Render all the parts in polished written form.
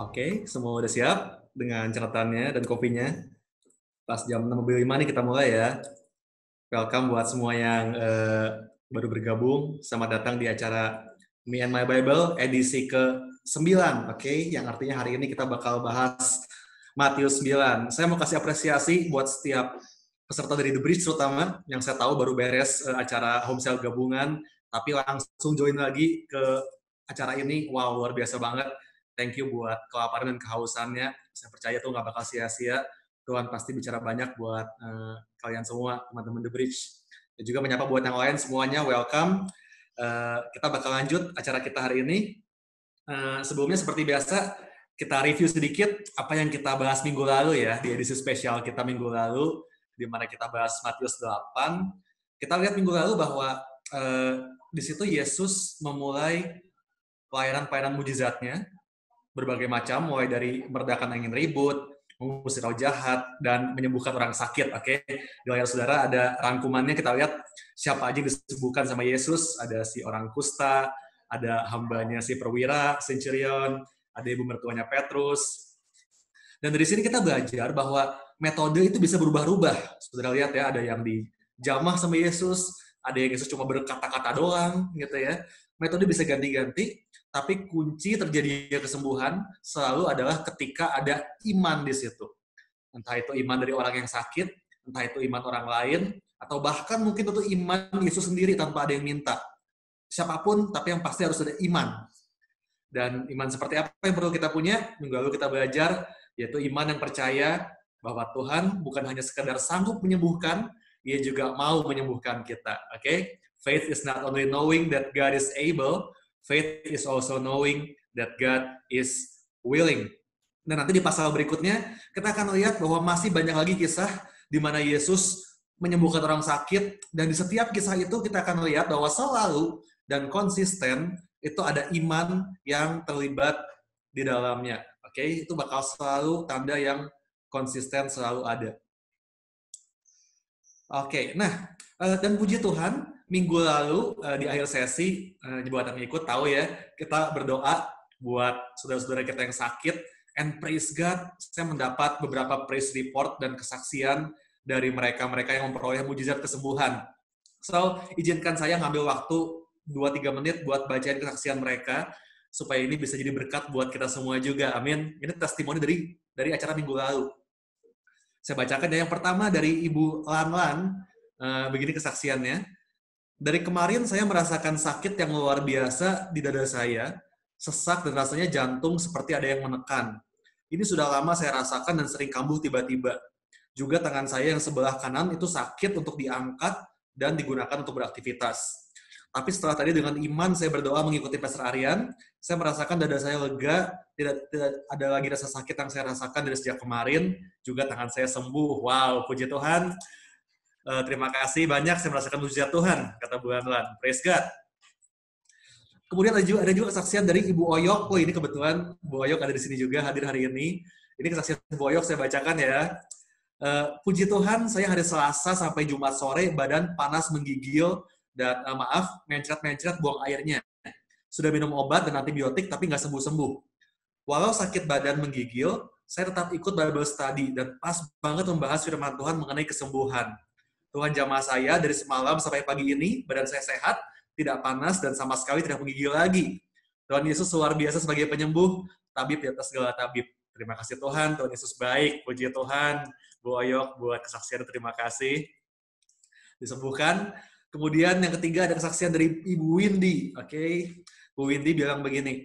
Oke, semua udah siap dengan catatannya dan kopinya. Pas jam 6.05 nih kita mulai ya. Welcome buat semua yang baru bergabung. Selamat datang di acara Me and My Bible edisi ke-9, oke? Yang artinya hari ini kita bakal bahas Matius 9. Saya mau kasih apresiasi buat setiap peserta dari The Bridge terutama, yang saya tahu baru beres acara home sale gabungan, tapi langsung join lagi ke acara ini. Wow, luar biasa banget. Thank you buat kelaparan dan kehausannya. Saya percaya tuh nggak bakal sia-sia. Tuhan pasti bicara banyak buat kalian semua, teman-teman The Bridge. Dan juga menyapa buat yang lain semuanya, welcome. Kita bakal lanjut acara kita hari ini. Sebelumnya seperti biasa, kita review sedikit apa yang kita bahas minggu lalu ya, di edisi spesial kita minggu lalu, di mana kita bahas Matius 8. Kita lihat minggu lalu bahwa di situ Yesus memulai pelayanan mujizatnya, berbagai macam, mulai dari meredakan angin ribut, mengusir roh jahat, dan menyembuhkan orang sakit. Oke, di layar saudara ada rangkumannya, kita lihat siapa aja yang disembuhkan sama Yesus. Ada si orang kusta, ada hambanya si perwira, centurion, ada ibu mertuanya Petrus. Dan dari sini kita belajar bahwa metode itu bisa berubah-ubah. Saudara lihat ya, ada yang dijamah sama Yesus, ada yang Yesus cuma berkata-kata doang, gitu ya. Metode bisa ganti-ganti, tapi kunci terjadinya kesembuhan selalu adalah ketika ada iman di situ. Entah itu iman dari orang yang sakit, entah itu iman orang lain, atau bahkan mungkin itu iman Yesus sendiri tanpa ada yang minta. Siapapun, tapi yang pasti harus ada iman. Dan iman seperti apa yang perlu kita punya? Minggu lalu kita belajar, yaitu iman yang percaya bahwa Tuhan bukan hanya sekedar sanggup menyembuhkan, Dia juga mau menyembuhkan kita. Oke? Faith is not only knowing that God is able, faith is also knowing that God is willing. Dan nanti di pasal berikutnya, kita akan lihat bahwa masih banyak lagi kisah di mana Yesus menyembuhkan orang sakit, dan di setiap kisah itu kita akan lihat bahwa selalu dan konsisten itu ada iman yang terlibat di dalamnya. Oke, itu bakal selalu tanda yang konsisten selalu ada. Oke, nah, dan puji Tuhan, minggu lalu di akhir sesi, buat yang ikut tahu ya, kita berdoa buat saudara-saudara kita yang sakit, and praise God, saya mendapat beberapa praise report dan kesaksian dari mereka-mereka yang memperoleh mujizat kesembuhan. So, izinkan saya ngambil waktu 2-3 menit buat bacain kesaksian mereka, supaya ini bisa jadi berkat buat kita semua juga. Amin. Ini testimoni dari acara minggu lalu. Saya bacakan ya. Yang pertama dari Ibu Lan. Begini kesaksiannya. Dari kemarin saya merasakan sakit yang luar biasa di dada saya, sesak dan rasanya jantung seperti ada yang menekan. Ini sudah lama saya rasakan dan sering kambuh tiba-tiba. Juga tangan saya yang sebelah kanan itu sakit untuk diangkat dan digunakan untuk beraktivitas. Tapi setelah tadi dengan iman saya berdoa mengikuti Pastor Aryan, saya merasakan dada saya lega, tidak ada lagi rasa sakit yang saya rasakan dari sejak kemarin, juga tangan saya sembuh. Wow, puji Tuhan. Terima kasih banyak, saya merasakan mujizat Tuhan, kata Bu Anlan. Praise God. Kemudian ada juga kesaksian dari Ibu Oyok. Oh, ini kebetulan Bu Oyok ada di sini juga, hadir hari ini. Ini kesaksian Bu Oyok, saya bacakan ya. Puji Tuhan, saya hari Selasa sampai Jumat sore, badan panas menggigil, dan mencret-mencret buang airnya. Sudah minum obat dan antibiotik, tapi nggak sembuh-sembuh. Walau sakit badan menggigil, saya tetap ikut Bible study, dan pas banget membahas firman Tuhan mengenai kesembuhan. Tuhan jamah saya dari semalam sampai pagi ini, badan saya sehat, tidak panas, dan sama sekali tidak menggigil lagi. Tuhan Yesus luar biasa sebagai penyembuh, tabib di atas segala tabib. Terima kasih Tuhan Yesus baik, puji Tuhan. Bu Oyok buat kesaksian, terima kasih. Disembuhkan. Kemudian yang ketiga ada kesaksian dari Ibu Windy. Oke, Bu Windy bilang begini,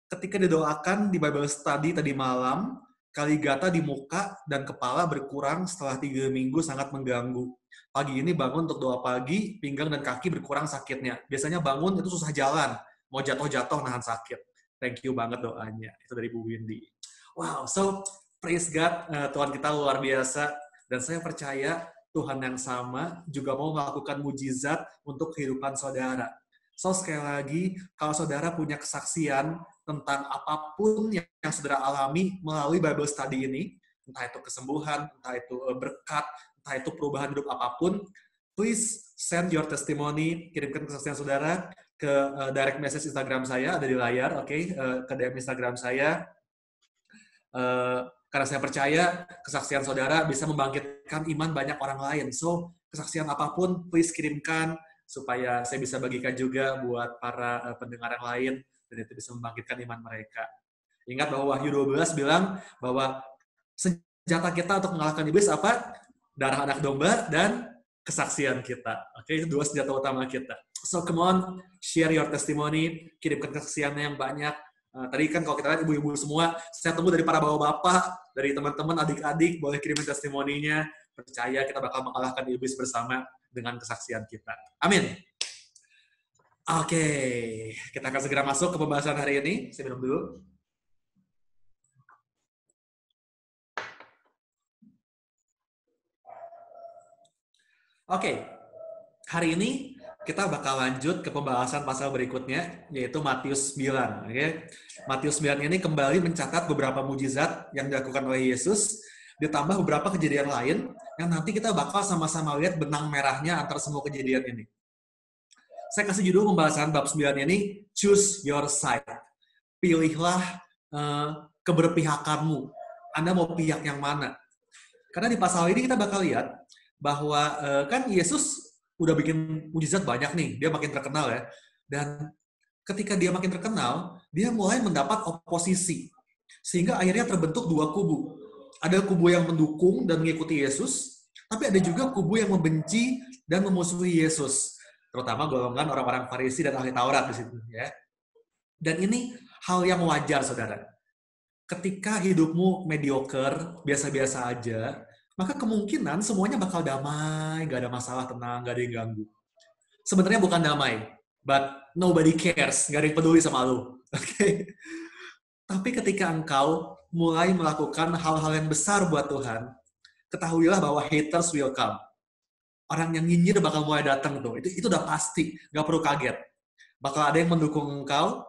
ketika didoakan di Bible study tadi malam, kaligata di muka dan kepala berkurang setelah 3 minggu sangat mengganggu. Pagi ini bangun untuk doa pagi, pinggang dan kaki berkurang sakitnya. Biasanya bangun itu susah jalan, mau jatuh-jatuh nahan sakit. Thank you banget doanya. Itu dari Bu Windy. Wow, so praise God, Tuhan kita luar biasa. Dan saya percaya Tuhan yang sama juga mau melakukan mujizat untuk kehidupan saudara. So sekali lagi, kalau saudara punya kesaksian tentang apapun yang saudara alami melalui Bible study ini, entah itu kesembuhan, entah itu berkat, entah itu perubahan hidup apapun, please send your testimony, kirimkan kesaksian saudara ke direct message Instagram saya, ada di layar, oke, ke DM Instagram saya. Karena saya percaya kesaksian saudara bisa membangkitkan iman banyak orang lain. So, kesaksian apapun, please kirimkan supaya saya bisa bagikan juga buat para pendengar yang lain, dan itu bisa membangkitkan iman mereka. Ingat bahwa Wahyu 12 bilang bahwa senjata kita untuk mengalahkan iblis apa? Darah anak domba dan kesaksian kita. Oke, itu dua senjata utama kita. So, come on, share your testimony, kirimkan kesaksiannya yang banyak. Tadi kan kalau kita lihat ibu-ibu semua, saya tunggu dari para bapak-bapak, dari teman-teman, adik-adik, boleh kirimin testimoninya. Percaya kita bakal mengalahkan iblis bersama dengan kesaksian kita. Amin. Oke, kita akan segera masuk ke pembahasan hari ini. Saya minum dulu. Oke, hari ini kita bakal lanjut ke pembahasan pasal berikutnya, yaitu Matius 9. Oke? Matius 9 ini kembali mencatat beberapa mujizat yang dilakukan oleh Yesus, ditambah beberapa kejadian lain, yang nanti kita bakal sama-sama lihat benang merahnya antara semua kejadian ini. Saya kasih judul pembahasan bab 9 ini, Choose Your Side. Pilihlah keberpihakanmu. Anda mau pihak yang mana? Karena di pasal ini kita bakal lihat bahwa kan Yesus udah bikin mujizat banyak nih, dia makin terkenal ya. Dan ketika dia makin terkenal, dia mulai mendapat oposisi. Sehingga akhirnya terbentuk dua kubu. Ada kubu yang mendukung dan mengikuti Yesus, tapi ada juga kubu yang membenci dan memusuhi Yesus. Terutama golongan orang-orang Farisi dan ahli Taurat di situ ya. Dan ini hal yang wajar, saudara. Ketika hidupmu mediocre, biasa-biasa aja, maka kemungkinan semuanya bakal damai, gak ada masalah, tenang, gak ada yang ganggu. Sebenarnya bukan damai, but nobody cares, gak ada yang peduli sama lu. Okay? Tapi ketika engkau mulai melakukan hal-hal yang besar buat Tuhan, ketahuilah bahwa haters will come. Orang yang nyinyir bakal mulai datang tuh. Itu udah pasti, gak perlu kaget. Bakal ada yang mendukung engkau,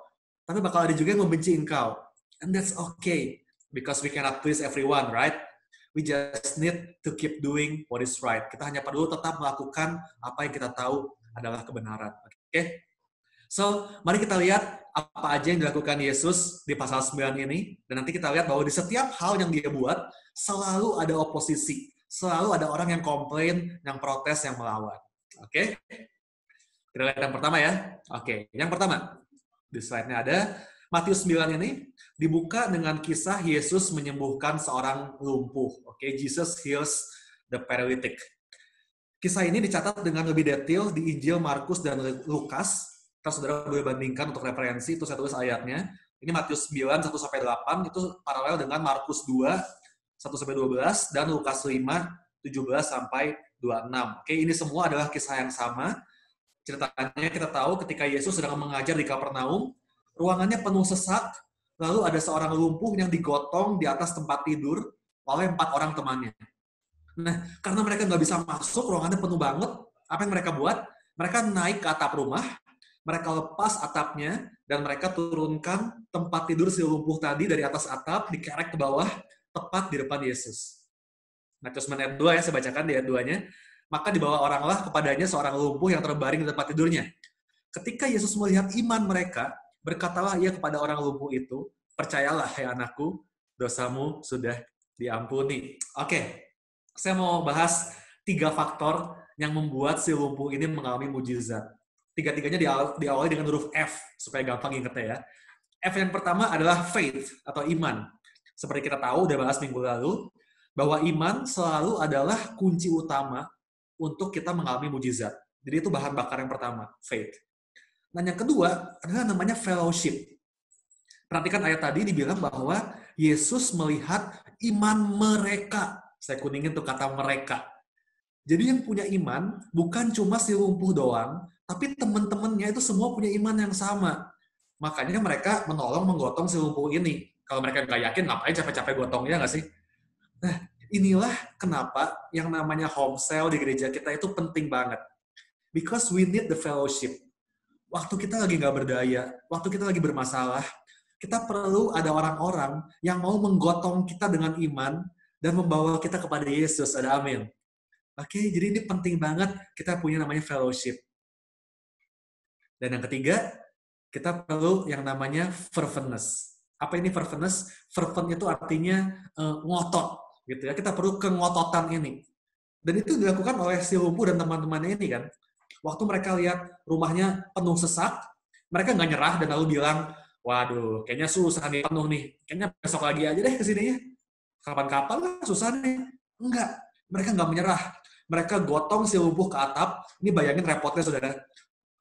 tapi bakal ada juga yang membenci engkau. And that's okay, because we cannot please everyone, right? We just need to keep doing what is right. Kita hanya perlu tetap melakukan apa yang kita tahu adalah kebenaran. Oke? So, mari kita lihat apa aja yang dilakukan Yesus di pasal 9 ini. Dan nanti kita lihat bahwa di setiap hal yang dia buat, selalu ada oposisi. Selalu ada orang yang komplain, yang protes, yang melawan. Oke? Kita lihat yang pertama ya. Oke, yang pertama. Di slide-nya ada Matius 9 ini dibuka dengan kisah Yesus menyembuhkan seorang lumpuh. Oke, Jesus heals the paralytic. Kisah ini dicatat dengan lebih detail di Injil Markus dan Lukas. Terus saudara boleh bandingkan untuk referensi, itu saya tulis ayatnya. Ini Matius 9, 1-8, itu paralel dengan Markus 2, 1-12, dan Lukas 5, 17-26. Oke, ini semua adalah kisah yang sama. Ceritanya kita tahu ketika Yesus sedang mengajar di Kapernaum, ruangannya penuh sesak, lalu ada seorang lumpuh yang digotong di atas tempat tidur oleh 4 orang temannya. Nah, karena mereka nggak bisa masuk, ruangannya penuh banget, apa yang mereka buat? Mereka naik ke atap rumah, mereka lepas atapnya, dan mereka turunkan tempat tidur si lumpuh tadi dari atas atap, dikerek ke bawah, tepat di depan Yesus. Nah, terus ayat 2 ya, saya bacakan di ayat 2-nya. Maka dibawa oranglah kepadanya seorang lumpuh yang terbaring di tempat tidurnya. Ketika Yesus melihat iman mereka, berkatalah ia kepada orang lumpuh itu, percayalah, hai anakku, dosamu sudah diampuni. Oke, saya mau bahas 3 faktor yang membuat si lumpuh ini mengalami mujizat. Tiga-tiganya diawali dengan huruf F, supaya gampang ingetnya ya. F yang pertama adalah faith, atau iman. Seperti kita tahu, udah bahas minggu lalu, bahwa iman selalu adalah kunci utama untuk kita mengalami mujizat. Jadi itu bahan bakar yang pertama, faith. Dan yang kedua adalah namanya fellowship. Perhatikan ayat tadi dibilang bahwa Yesus melihat iman mereka. Saya kuningin tuh kata mereka. Jadi yang punya iman bukan cuma si lumpuh doang, tapi teman-temannya itu semua punya iman yang sama. Makanya mereka menolong menggotong si lumpuh ini. Kalau mereka nggak yakin, ngapain capek-capek gotongnya nggak sih? Nah, inilah kenapa yang namanya home cell di gereja kita itu penting banget. Because we need the fellowship. Waktu kita lagi nggak berdaya, waktu kita lagi bermasalah, kita perlu ada orang-orang yang mau menggotong kita dengan iman dan membawa kita kepada Yesus. Ada amin. Oke, jadi ini penting banget kita punya namanya fellowship. Dan yang ketiga, kita perlu yang namanya ferventness. Apa ini ferventness? Fervent itu artinya ngotot, gitu ya. Kita perlu kengototan ini. Dan itu dilakukan oleh si lumpuh dan teman-temannya ini kan. Waktu mereka lihat rumahnya penuh sesak, mereka nggak nyerah dan lalu bilang, waduh, kayaknya susah nih penuh nih. Kayaknya besok lagi aja deh kesininya. Kapan-kapan lah susah nih. Enggak, mereka nggak menyerah. Mereka gotong si lumpuh ke atap. Ini bayangin repotnya, saudara.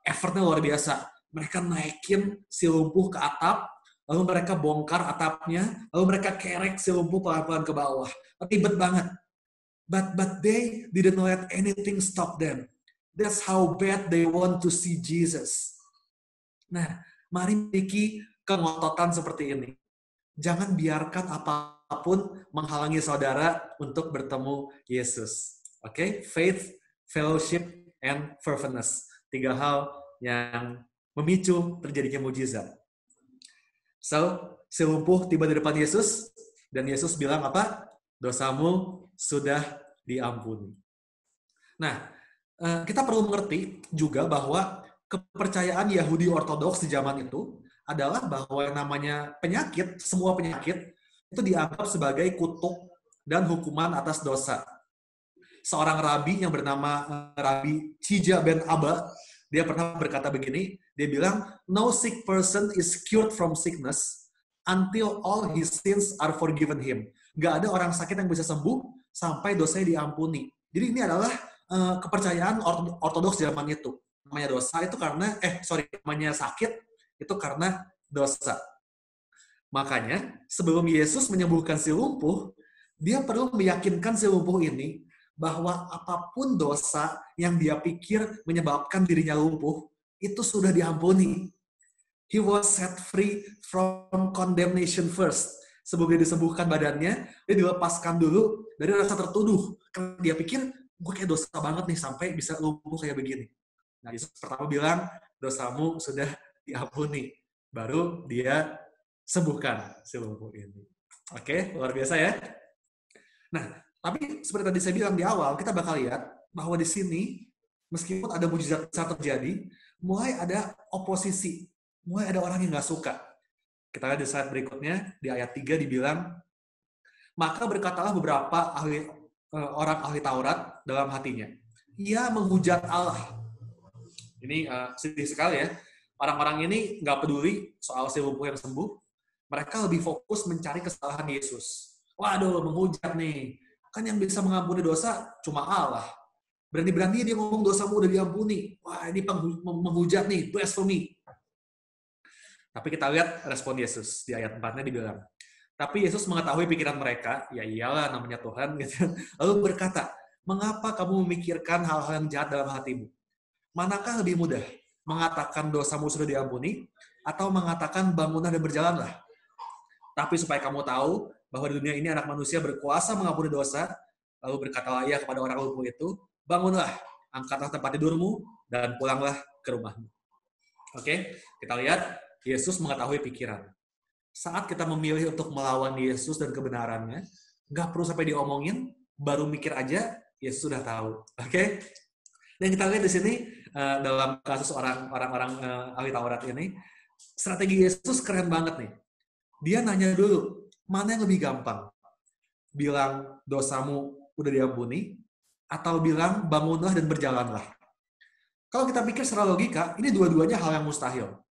Effortnya luar biasa. Mereka naikin si lumpuh ke atap, lalu mereka bongkar atapnya, lalu mereka kerek si lumpuh pelan-pelan ke bawah. Ribet banget. But they didn't let anything stop them. That's how bad they want to see Jesus. Nah, mari miliki kengototan seperti ini. Jangan biarkan apapun menghalangi saudara untuk bertemu Yesus. Oke? Faith, fellowship, and ferventness. 3 hal yang memicu terjadinya mujizat. So, si lumpuh tiba di depan Yesus, dan Yesus bilang apa? Dosamu sudah diampuni. Nah, kita perlu mengerti juga bahwa kepercayaan Yahudi Ortodoks di zaman itu adalah bahwa yang namanya penyakit, semua penyakit, itu dianggap sebagai kutuk dan hukuman atas dosa. Seorang rabi yang bernama Rabi Chija ben Abba, dia pernah berkata begini, dia bilang, no sick person is cured from sickness until all his sins are forgiven him. Gak ada orang sakit yang bisa sembuh sampai dosanya diampuni. Jadi ini adalah kepercayaan ortodoks zaman itu. Namanya dosa itu karena, namanya sakit itu karena dosa. Makanya, sebelum Yesus menyembuhkan si lumpuh, dia perlu meyakinkan si lumpuh ini bahwa apapun dosa yang dia pikir menyebabkan dirinya lumpuh, itu sudah diampuni. He was set free from condemnation first. Sebelum dia disembuhkan badannya, dia dilepaskan dulu dari rasa tertuduh. Karena dia pikir, gue kayak dosa banget nih sampai bisa lumpuh kayak begini. Nah, Yesus pertama bilang, dosamu sudah diampuni. Baru dia sembuhkan si lumpuh ini. Oke, luar biasa ya. Nah, tapi seperti tadi saya bilang di awal, kita bakal lihat bahwa di sini, meskipun ada mujizat besar terjadi, mulai ada oposisi. Mulai ada orang yang nggak suka. Kita lihat di slide berikutnya, di ayat 3 dibilang, maka berkatalah beberapa orang ahli Taurat dalam hatinya. Ia menghujat Allah. Ini sedih sekali ya. Orang-orang ini nggak peduli soal si lumpuh yang sembuh. Mereka lebih fokus mencari kesalahan Yesus. Waduh, menghujat nih. Kan yang bisa mengampuni dosa cuma Allah. Berani-berani dia ngomong dosamu udah diampuni. Wah, ini menghujat nih, blasphemy. Tapi kita lihat respon Yesus. Di ayat 4-nya dibilang. Tapi Yesus mengetahui pikiran mereka, ya iyalah namanya Tuhan. Gitu. Lalu berkata, mengapa kamu memikirkan hal-hal yang jahat dalam hatimu? Manakah lebih mudah? Mengatakan dosamu sudah diampuni, atau mengatakan bangunlah dan berjalanlah? Tapi supaya kamu tahu bahwa di dunia ini anak manusia berkuasa mengampuni dosa, lalu berkatalah ia kepada orang lumpuh itu, bangunlah, angkatlah tempat tidurmu, dan pulanglah ke rumahmu. Oke, kita lihat Yesus mengetahui pikiran. Saat kita memilih untuk melawan Yesus dan kebenarannya, nggak perlu sampai diomongin, baru mikir aja, Yesus sudah tahu. Oke? Dan kita lihat di sini, dalam kasus orang-orang ahli Taurat ini, strategi Yesus keren banget nih. Dia nanya dulu, mana yang lebih gampang? Bilang dosamu udah diampuni, atau bilang bangunlah dan berjalanlah? Kalau kita pikir secara logika, ini dua-duanya hal yang mustahil.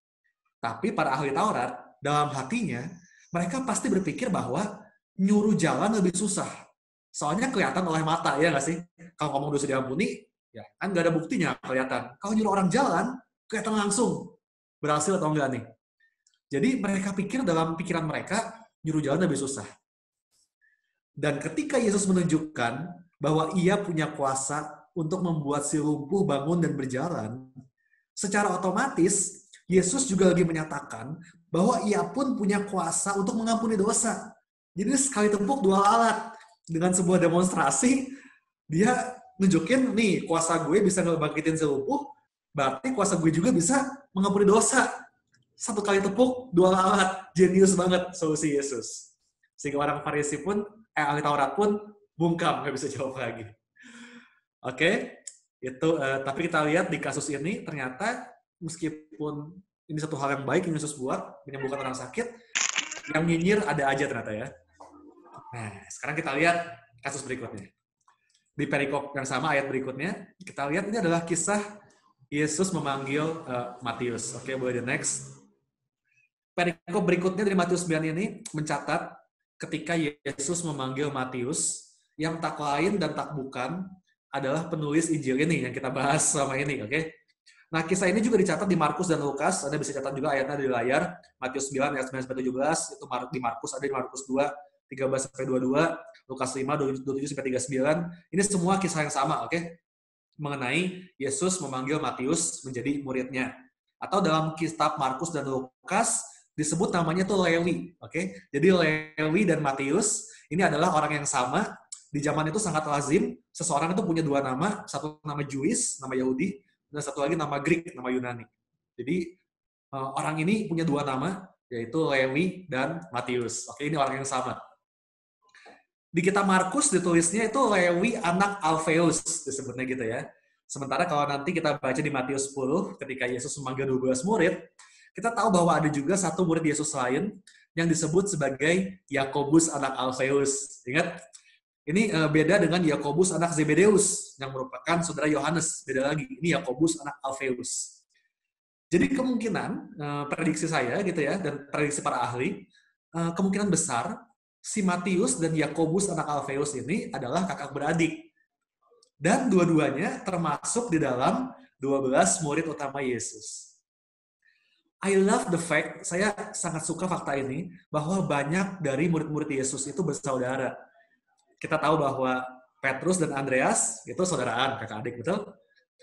Tapi para ahli Taurat, dalam hatinya, mereka pasti berpikir bahwa nyuruh jalan lebih susah. Soalnya kelihatan oleh mata, ya nggak sih? Kalau ngomong dosa diampuni, ya kan nggak ada buktinya kelihatan. Kalau nyuruh orang jalan, kelihatan langsung. Berhasil atau enggak nih? Jadi mereka pikir dalam pikiran mereka, nyuruh jalan lebih susah. Dan ketika Yesus menunjukkan bahwa ia punya kuasa untuk membuat si lumpuh bangun dan berjalan, secara otomatis Yesus juga lagi menyatakan bahwa ia pun punya kuasa untuk mengampuni dosa. Jadi sekali tepuk dua alat. Dengan sebuah demonstrasi, dia nunjukin, nih kuasa gue bisa ngebangkitin si lumpuh, berarti kuasa gue juga bisa mengampuni dosa. Satu kali tepuk, dua alat. Jenius banget solusi Yesus. Sehingga orang Farisi pun, ahli Taurat pun bungkam, nggak bisa jawab lagi. Oke, itu. Tapi kita lihat di kasus ini, ternyata meskipun ini satu hal yang baik yang Yesus buat, menyembuhkan orang sakit, Yang nyinyir ada aja ternyata ya. Nah, sekarang kita lihat kasus berikutnya. Di perikop yang sama ayat berikutnya, kita lihat ini adalah kisah Yesus memanggil Matius. Oke, boleh the next. Perikop berikutnya dari Matius 9 ini mencatat ketika Yesus memanggil Matius, yang tak lain dan tak bukan adalah penulis Injil ini yang kita bahas selama ini, oke? Nah, kisah ini juga dicatat di Markus dan Lukas. Anda bisa catat juga ayatnya di layar. Matius 9 ayat 9 sampai 17, itu di Markus, ada di Markus 2 13 sampai 22, Lukas 5 27 sampai 39. Ini semua kisah yang sama, oke? Mengenai Yesus memanggil Matius menjadi muridnya. Atau dalam kitab Markus dan Lukas disebut namanya tuh Lewi, oke? Jadi Lewi dan Matius ini adalah orang yang sama. Di zaman itu sangat lazim seseorang itu punya dua nama, satu nama Jewish, nama Yahudi, dan satu lagi nama Greek, nama Yunani. Jadi orang ini punya dua nama, yaitu Lewi dan Matius. Oke, ini orang yang sama. Di kitab Markus ditulisnya itu Lewi anak Alfeus, disebutnya gitu ya. Sementara kalau nanti kita baca di Matius 10, ketika Yesus memanggil 12 murid, kita tahu bahwa ada juga satu murid Yesus lain yang disebut sebagai Yakobus anak Alfeus. Ingat? Ini beda dengan Yakobus anak Zebedeus yang merupakan saudara Yohanes. Beda lagi. Ini Yakobus anak Alfeus. Jadi kemungkinan prediksi saya gitu ya dan prediksi para ahli, kemungkinan besar si Matius dan Yakobus anak Alfeus ini adalah kakak beradik. Dan dua-duanya termasuk di dalam 12 murid utama Yesus. I love the fact, saya sangat suka fakta ini, bahwa banyak dari murid-murid Yesus itu bersaudara. Kita tahu bahwa Petrus dan Andreas itu saudaraan, kakak adik, betul?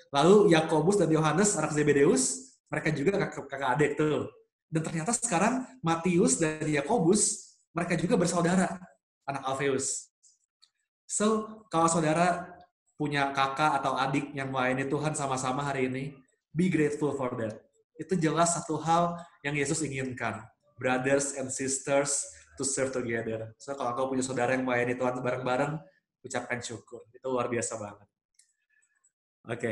Lalu Yakobus dan Yohanes, anak Zebedeus, mereka juga kakak adik tuh. Dan ternyata sekarang Matius dan Yakobus, mereka juga bersaudara, anak Alfeus. So, kalau saudara punya kakak atau adik yang melayani Tuhan sama-sama hari ini, be grateful for that. Itu jelas satu hal yang Yesus inginkan. Brothers and sisters to serve together. So, kalau kau punya saudara yang melayani Tuhan bareng-bareng, ucapkan syukur. Itu luar biasa banget. Oke.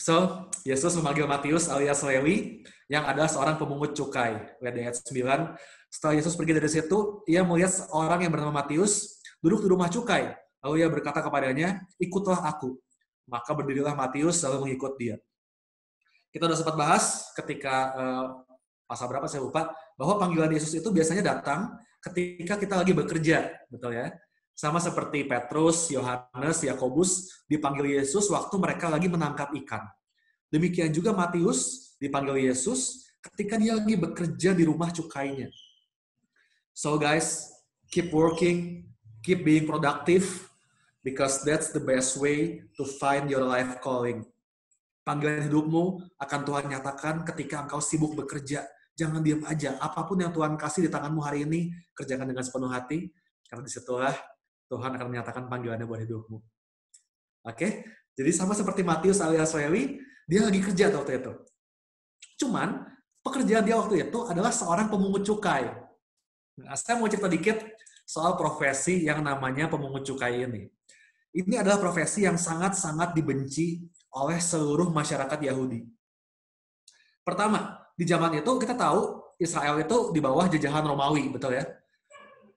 So, Yesus memanggil Matius alias Lewi, yang adalah seorang pemungut cukai. Lihat di ayat 9. Setelah Yesus pergi dari situ, ia melihat orang yang bernama Matius duduk di rumah cukai. Lalu ia berkata kepadanya, ikutlah aku. Maka berdirilah Matius lalu mengikut dia. Kita sudah sempat bahas ketika pasal berapa saya lupa, bahwa panggilan Yesus itu biasanya datang ketika kita lagi bekerja, betul ya? Sama seperti Petrus, Yohanes, Yakobus dipanggil Yesus waktu mereka lagi menangkap ikan. Demikian juga Matius dipanggil Yesus ketika dia lagi bekerja di rumah cukainya. So guys, keep working, keep being productive, because that's the best way to find your life calling. Panggilan hidupmu akan Tuhan nyatakan ketika engkau sibuk bekerja. Jangan diam aja. Apapun yang Tuhan kasih di tanganmu hari ini, kerjakan dengan sepenuh hati. Karena disitulah Tuhan akan menyatakan panggilannya buat hidupmu. Oke? Jadi sama seperti Matius alias Lewi, dia lagi kerja waktu itu. Cuman, pekerjaan dia waktu itu adalah seorang pemungut cukai. Nah, saya mau cerita dikit soal profesi yang namanya pemungut cukai ini. Ini adalah profesi yang sangat-sangat dibenci oleh seluruh masyarakat Yahudi. Pertama, di zaman itu kita tahu Israel itu di bawah jajahan Romawi, betul ya?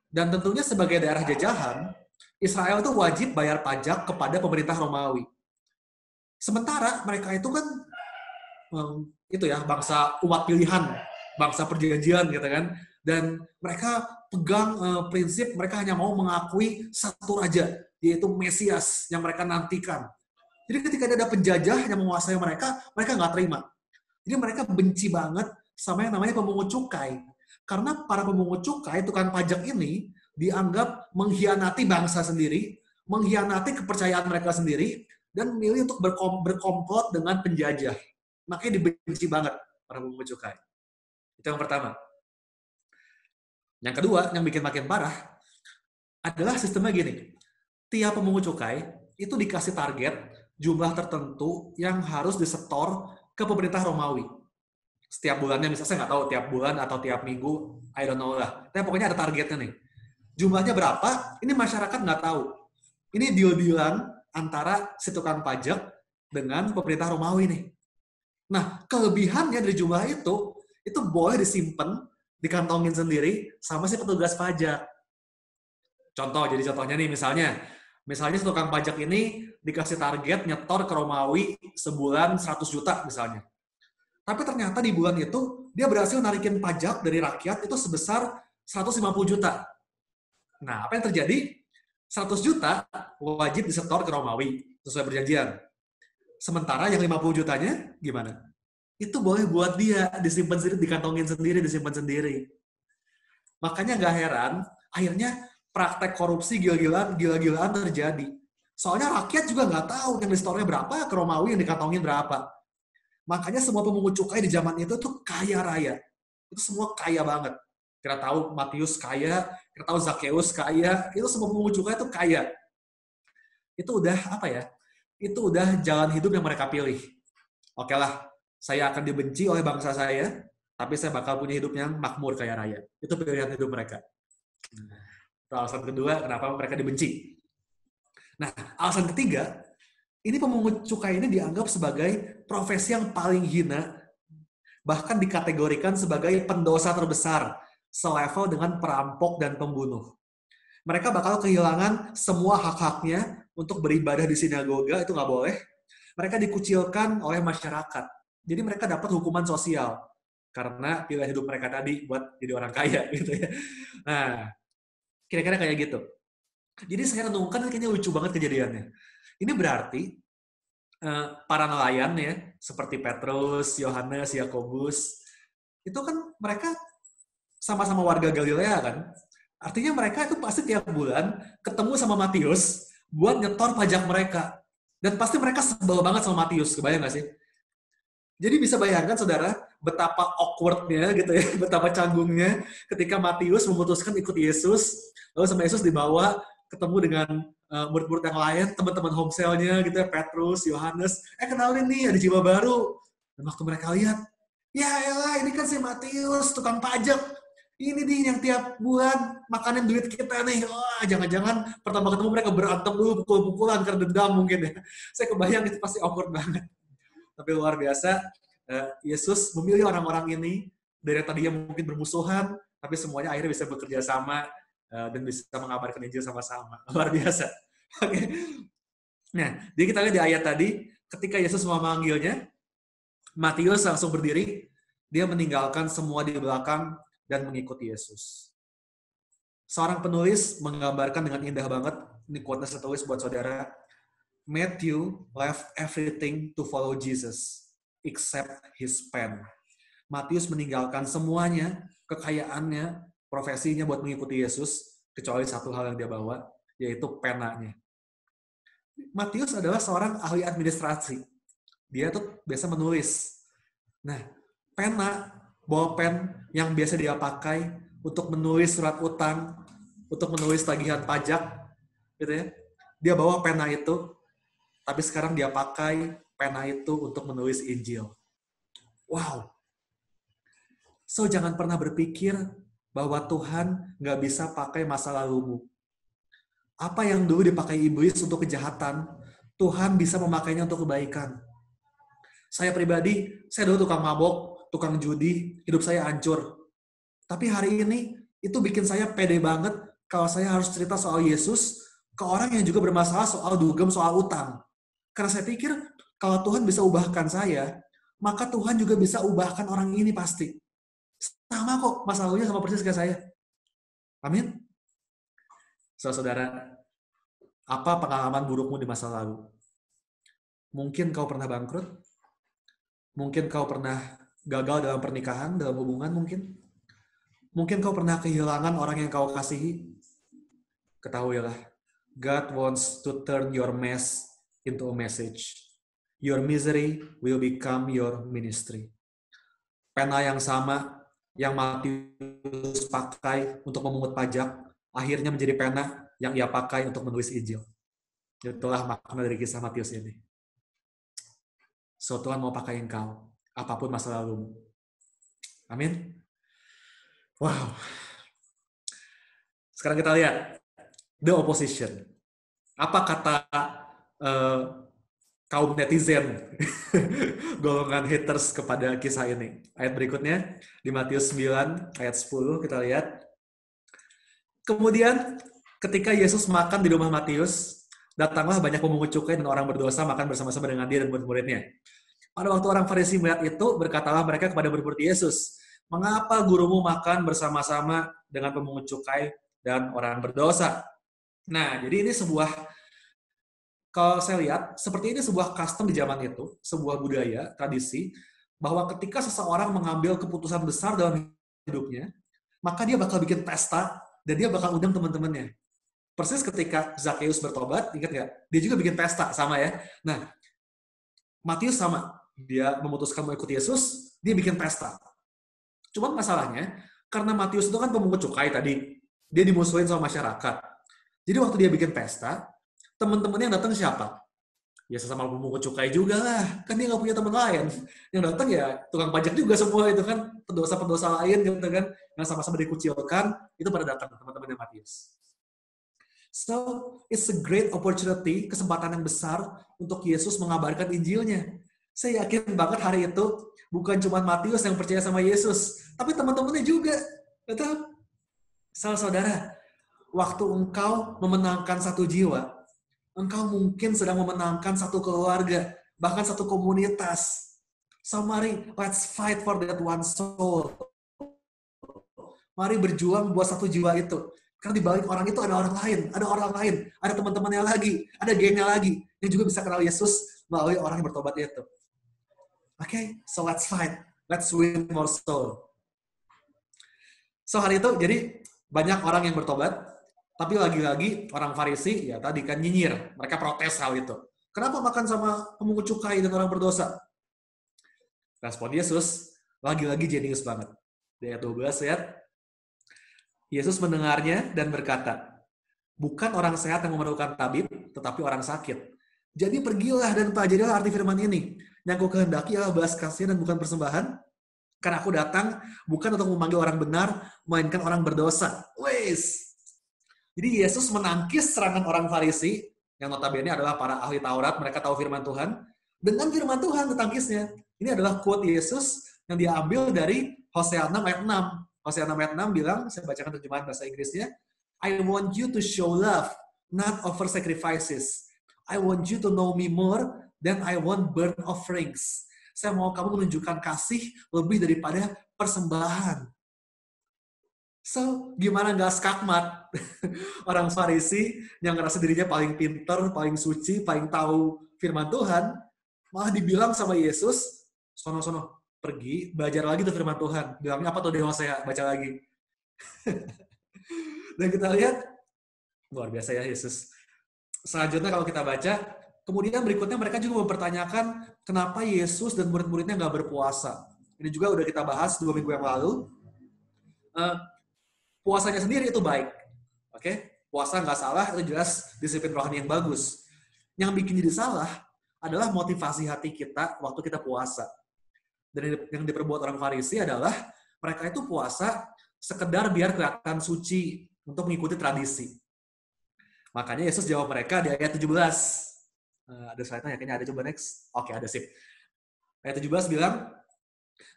Dan tentunya sebagai daerah jajahan, Israel itu wajib bayar pajak kepada pemerintah Romawi. Sementara mereka itu kan itu ya bangsa umat pilihan, bangsa perjanjian gitu kan. Dan mereka pegang prinsip mereka hanya mau mengakui satu raja, yaitu Mesias yang mereka nantikan. Jadi ketika ada penjajah yang menguasai mereka, mereka nggak terima. Jadi mereka benci banget sama yang namanya pemungut cukai. Karena para pemungut cukai, tukang pajak ini, dianggap mengkhianati bangsa sendiri, mengkhianati kepercayaan mereka sendiri, dan memilih untuk berkomplot dengan penjajah. Makanya dibenci banget para pemungut cukai. Itu yang pertama. Yang kedua, yang bikin makin parah, adalah sistemnya gini. Tiap pemungut cukai itu dikasih target jumlah tertentu yang harus disetor ke pemerintah Romawi. Setiap bulannya, misalnya saya nggak tahu tiap bulan atau tiap minggu, I don't know lah. Tapi pokoknya ada targetnya nih. Jumlahnya berapa, ini masyarakat nggak tahu. Ini deal-dealan antara si tukang pajak dengan pemerintah Romawi nih. Nah, kelebihannya dari jumlah itu boleh disimpan dikantongin sendiri sama si petugas pajak. Contohnya nih misalnya si tukang pajak ini dikasih target nyetor ke Romawi sebulan 100 juta misalnya. Tapi ternyata di bulan itu dia berhasil narikin pajak dari rakyat itu sebesar 150 juta. Nah, apa yang terjadi? 100 juta wajib disetor ke Romawi sesuai perjanjian. Sementara yang 50 jutanya gimana? Itu boleh buat dia disimpan sendiri, dikantongin sendiri, disimpan sendiri. Makanya nggak heran, akhirnya praktek korupsi gila-gilaan terjadi. Soalnya rakyat juga nggak tahu yang disetornya berapa, ke Romawi yang dikantongin berapa. Makanya semua pemungut cukai di zaman itu tuh kaya raya. Itu semua kaya banget. Kita tahu Matius kaya, kita tahu Zakheus kaya, itu semua pemungut cukai itu kaya. Itu udah apa ya? Itu udah jalan hidup yang mereka pilih. Oke lah, saya akan dibenci oleh bangsa saya, tapi saya bakal punya hidup yang makmur kaya raya. Itu pilihan hidup mereka. Itu alasan kedua kenapa mereka dibenci. Nah, alasan ketiga, ini pemungut cukai ini dianggap sebagai profesi yang paling hina, bahkan dikategorikan sebagai pendosa terbesar, selevel dengan perampok dan pembunuh. Mereka bakal kehilangan semua hak-haknya untuk beribadah di sinagoga, itu nggak boleh. Mereka dikucilkan oleh masyarakat. Jadi mereka dapat hukuman sosial karena pilihan hidup mereka tadi buat jadi orang kaya gitu ya. Nah, kira-kira kayak gitu. Jadi saya renungkan kayaknya lucu banget kejadiannya. Ini berarti para nelayan ya, seperti Petrus, Yohanes, Yakobus, itu kan mereka sama-sama warga Galilea kan. Artinya mereka itu pasti tiap bulan ketemu sama Matius buat nyetor pajak mereka. Dan pasti mereka sebel banget sama Matius, kebayang nggak sih? Jadi bisa bayangkan saudara, betapa awkward-nya gitu ya, betapa canggungnya ketika Matius memutuskan ikut Yesus, lalu sama Yesus dibawa ketemu dengan murid-murid yang lain, teman-teman homesale-nya gitu ya, Petrus, Yohanes, kenalin nih, ada jiwa baru. Dan waktu mereka lihat, ya elah ini kan si Matius, tukang pajak. Ini nih yang tiap bulan makanin duit kita nih. Wah, jangan-jangan pertama ketemu mereka berantem dulu, pukul-pukulan karena dendam mungkin ya. Saya kebayang itu pasti awkward banget. Tapi luar biasa, Yesus memilih orang-orang ini dari tadinya mungkin bermusuhan, tapi semuanya akhirnya bisa bekerja sama dan bisa mengabarkan Injil sama-sama. Luar biasa. Oke. Nah, jadi kita lihat di ayat tadi, ketika Yesus memanggilnya, Matius langsung berdiri, dia meninggalkan semua di belakang dan mengikuti Yesus. Seorang penulis menggambarkan dengan indah banget, ini quote-nya saya tulis buat saudara, Matthew left everything to follow Jesus, except his pen. Matius meninggalkan semuanya, kekayaannya, profesinya buat mengikuti Yesus, kecuali satu hal yang dia bawa, yaitu penanya. Matius adalah seorang ahli administrasi. Dia tuh biasa menulis. Nah, bawa pen yang biasa dia pakai untuk menulis surat utang, untuk menulis tagihan pajak, gitu ya. Dia bawa pena itu, tapi sekarang dia pakai pena itu untuk menulis Injil. Wow. So, jangan pernah berpikir bahwa Tuhan nggak bisa pakai masa lalumu. Apa yang dulu dipakai iblis untuk kejahatan, Tuhan bisa memakainya untuk kebaikan. Saya pribadi, saya dulu tukang mabok, tukang judi, hidup saya hancur. Tapi hari ini, itu bikin saya pede banget kalau saya harus cerita soal Yesus ke orang yang juga bermasalah soal dugem, soal utang. Karena saya pikir, kalau Tuhan bisa ubahkan saya, maka Tuhan juga bisa ubahkan orang ini pasti. Sama kok, masa lalunya sama persis kayak saya. Amin. Saudara, apa pengalaman burukmu di masa lalu? Mungkin kau pernah bangkrut? Mungkin kau pernah gagal dalam pernikahan, dalam hubungan mungkin? Mungkin kau pernah kehilangan orang yang kau kasihi? Ketahuilah, God wants to turn your mess into a message. Your misery will become your ministry. Pena yang sama yang Matius pakai untuk memungut pajak, akhirnya menjadi pena yang ia pakai untuk menulis Injil. Itulah makna dari kisah Matius ini. So, Tuhan mau pakai engkau, apapun masa lalumu. Amin. Wow. Sekarang kita lihat the opposition. Apa kaum netizen, golongan haters kepada kisah ini. Ayat berikutnya, di Matius 9, ayat 10, kita lihat. Kemudian, ketika Yesus makan di rumah Matius, datanglah banyak pemungut cukai dan orang berdosa makan bersama-sama dengan dia dan murid-muridnya. Pada waktu orang Farisi melihat itu, berkatalah mereka kepada murid Yesus, "Mengapa gurumu makan bersama-sama dengan pemungut cukai dan orang berdosa?" Nah, jadi ini kalau saya lihat, seperti ini sebuah custom di zaman itu, sebuah budaya, tradisi, bahwa ketika seseorang mengambil keputusan besar dalam hidupnya, maka dia bakal bikin pesta, dan dia bakal undang teman-temannya. Persis ketika Zakheus bertobat, ingat nggak? Dia juga bikin pesta, sama ya. Nah, Matius sama. Dia memutuskan mau ikut Yesus, dia bikin pesta. Cuman masalahnya, karena Matius itu kan pemungut cukai tadi, dia dimusuhin sama masyarakat. Jadi waktu dia bikin pesta, teman-temannya yang datang siapa? Ya sesama pemungut cukai juga lah. Kan dia nggak punya teman lain. Yang datang ya tukang pajak juga semua itu kan. Pendosa-pendosa lain gitu kan. Yang sama-sama dikucilkan, itu pada datang teman-temannya Matius. So, it's a great opportunity, kesempatan yang besar untuk Yesus mengabarkan Injilnya. Saya yakin banget hari itu bukan cuma Matius yang percaya sama Yesus, tapi teman-temannya juga. Betul? Saudara, waktu engkau memenangkan satu jiwa, engkau mungkin sedang memenangkan satu keluarga, bahkan satu komunitas. So mari, let's fight for that one soul. Mari berjuang buat satu jiwa itu. Karena di balik orang itu ada orang lain, ada teman-temannya lagi, ada gengnya lagi, yang juga bisa kenal Yesus melalui orang yang bertobat itu. Okay, so let's fight. Let's win more soul. So hari itu, jadi banyak orang yang bertobat, tapi lagi-lagi orang Farisi, ya tadi kan nyinyir. Mereka protes hal itu. Kenapa makan sama pemungut cukai dan orang berdosa? Respon Yesus, lagi-lagi jenius banget. Di ayat 12, lihat. Yesus mendengarnya dan berkata, "Bukan orang sehat yang memerlukan tabib, tetapi orang sakit. Jadi pergilah dan pelajarilah arti firman ini. Yang aku kehendaki adalah belas kasihan dan bukan persembahan. Karena aku datang bukan untuk memanggil orang benar, melainkan orang berdosa." Wes. Jadi Yesus menangkis serangan orang Farisi, yang notabene adalah para ahli Taurat, mereka tahu firman Tuhan. Dengan firman Tuhan ditangkisnya. Ini adalah quote Yesus yang diambil dari Hosea 6 ayat 6. Hosea 6 ayat 6 bilang, saya bacakan terjemahan bahasa Inggrisnya, "I want you to show love, not offer sacrifices. I want you to know me more than I want burnt offerings." Saya mau kamu menunjukkan kasih lebih daripada persembahan. So, gimana nggak skakmat? Orang Farisi yang ngerasa dirinya paling pinter, paling suci, paling tahu firman Tuhan, malah dibilang sama Yesus, "Sono-sono, pergi, belajar lagi tuh firman Tuhan." Bilangnya apa tuh di Hosea? Baca lagi. Dan kita lihat, luar biasa ya Yesus. Selanjutnya kalau kita baca, kemudian berikutnya mereka juga mempertanyakan kenapa Yesus dan murid-muridnya nggak berpuasa. Ini juga udah kita bahas 2 minggu yang lalu. Puasanya sendiri itu baik. Oke? Puasa nggak salah, itu jelas disiplin rohani yang bagus. Yang bikin jadi salah adalah motivasi hati kita waktu kita puasa. Dan yang diperbuat orang Farisi adalah mereka itu puasa sekedar biar kelihatan suci untuk mengikuti tradisi. Makanya Yesus jawab mereka di ayat 17. Ada slide-nya, kayaknya ada, coba next. Oke, ada, sip. Ayat 17 bilang,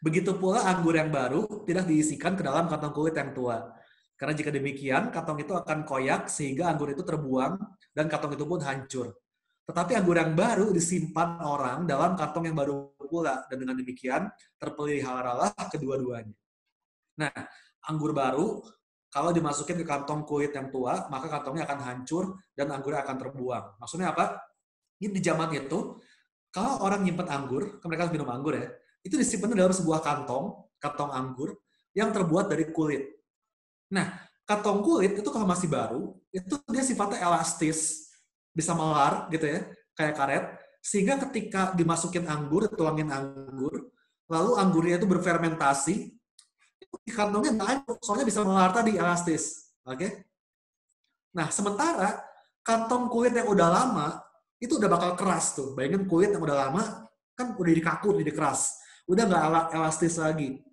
"Begitu pula anggur yang baru tidak diisikan ke dalam kantong kulit yang tua. Karena jika demikian, kantong itu akan koyak sehingga anggur itu terbuang dan kantong itu pun hancur. Tetapi anggur yang baru disimpan orang dalam kantong yang baru pula, dan dengan demikian terpeliharalah kedua-duanya." Nah, anggur baru kalau dimasukin ke kantong kulit yang tua, maka kantongnya akan hancur dan anggurnya akan terbuang. Maksudnya apa? Ini di zaman itu, kalau orang nyimpen anggur, mereka harus minum anggur ya, itu disimpan dalam sebuah kantong anggur yang terbuat dari kulit. Nah, kantong kulit itu kalau masih baru, itu dia sifatnya elastis, bisa melar gitu ya, kayak karet, sehingga ketika dimasukin anggur, tuangin anggur, lalu anggurnya itu berfermentasi, di kantongnya nggak hancur, soalnya bisa melar tadi, elastis. Oke? Nah, sementara kantong kulit yang udah lama, itu udah bakal keras tuh. Bayangin kulit yang udah lama, kan udah dikaku, udah keras. Udah nggak elastis lagi.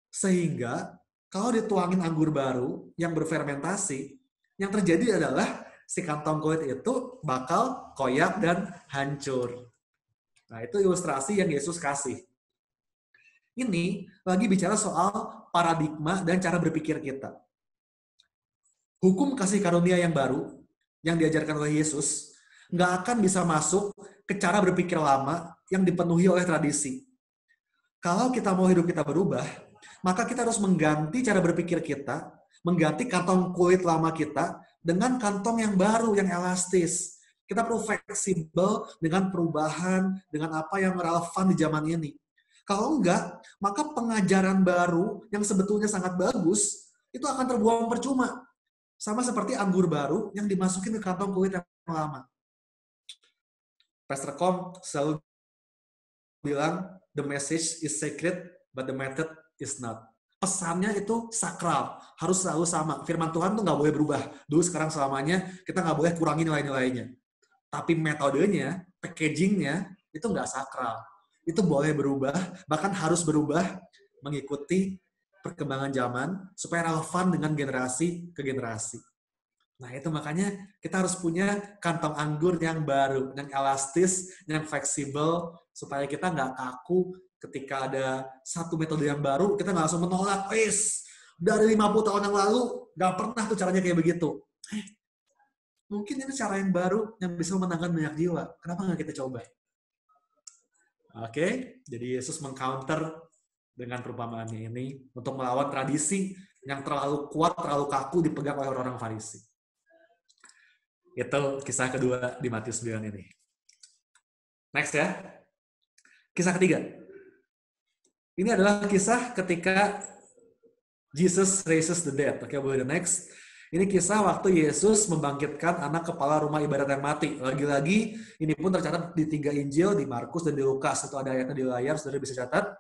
Sehingga, kalau dituangin anggur baru yang berfermentasi, yang terjadi adalah si kantong kulit itu bakal koyak dan hancur. Nah, itu ilustrasi yang Yesus kasih. Ini lagi bicara soal paradigma dan cara berpikir kita. Hukum kasih karunia yang baru, yang diajarkan oleh Yesus, nggak akan bisa masuk ke cara berpikir lama yang dipenuhi oleh tradisi. Kalau kita mau hidup kita berubah, maka kita harus mengganti cara berpikir kita, mengganti kantong kulit lama kita dengan kantong yang baru, yang elastis. Kita perlu fleksibel dengan perubahan, dengan apa yang relevan di zaman ini. Kalau enggak, maka pengajaran baru yang sebetulnya sangat bagus, itu akan terbuang percuma. Sama seperti anggur baru yang dimasukin ke kantong kulit yang lama. Pastor Com selalu bilang, the message is sacred, but the method is not. Pesannya itu sakral, harus selalu sama. Firman Tuhan tuh nggak boleh berubah. Dulu, sekarang, selamanya, kita nggak boleh kurangi nilai-nilainya. Tapi metodenya, packagingnya, itu nggak sakral. Itu boleh berubah, bahkan harus berubah mengikuti perkembangan zaman supaya relevan dengan generasi ke generasi. Nah, itu makanya kita harus punya kantong anggur yang baru, yang elastis, yang fleksibel, supaya kita nggak kaku ketika ada satu metode yang baru, kita nggak langsung menolak. Dari 50 tahun yang lalu, nggak pernah tuh caranya kayak begitu. Mungkin ini cara yang baru yang bisa memenangkan banyak jiwa. Kenapa nggak kita coba? Oke, jadi Yesus mengcounter dengan perumpamaannya ini untuk melawan tradisi yang terlalu kuat, terlalu kaku dipegang oleh orang-orang Farisi. Itu kisah kedua di Matius 9 ini. Next ya. Kisah ketiga. Ini adalah kisah ketika Jesus raises the dead. Oke, boleh the next. Ini kisah waktu Yesus membangkitkan anak kepala rumah ibadat yang mati. Lagi-lagi, ini pun tercatat di 3 Injil, di Markus dan di Lukas. Itu ada ayatnya di layar, saudara bisa catat.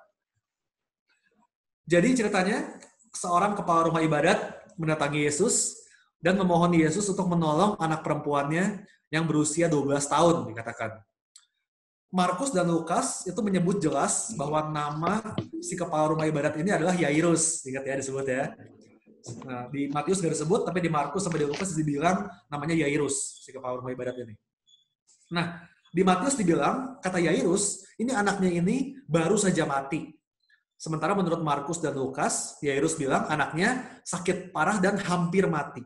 Jadi ceritanya, seorang kepala rumah ibadat mendatangi Yesus dan memohon Yesus untuk menolong anak perempuannya yang berusia 12 tahun, dikatakan. Markus dan Lukas itu menyebut jelas bahwa nama si kepala rumah ibadat ini adalah Yairus. Ingat ya, disebut ya. Nah, di Matius nggak disebut, tapi di Markus sampai di Lukas dibilang namanya Yairus, si kepala rumah ibadat ini. Nah, di Matius dibilang, kata Yairus, ini anaknya ini baru saja mati. Sementara menurut Markus dan Lukas, Yairus bilang anaknya sakit parah dan hampir mati.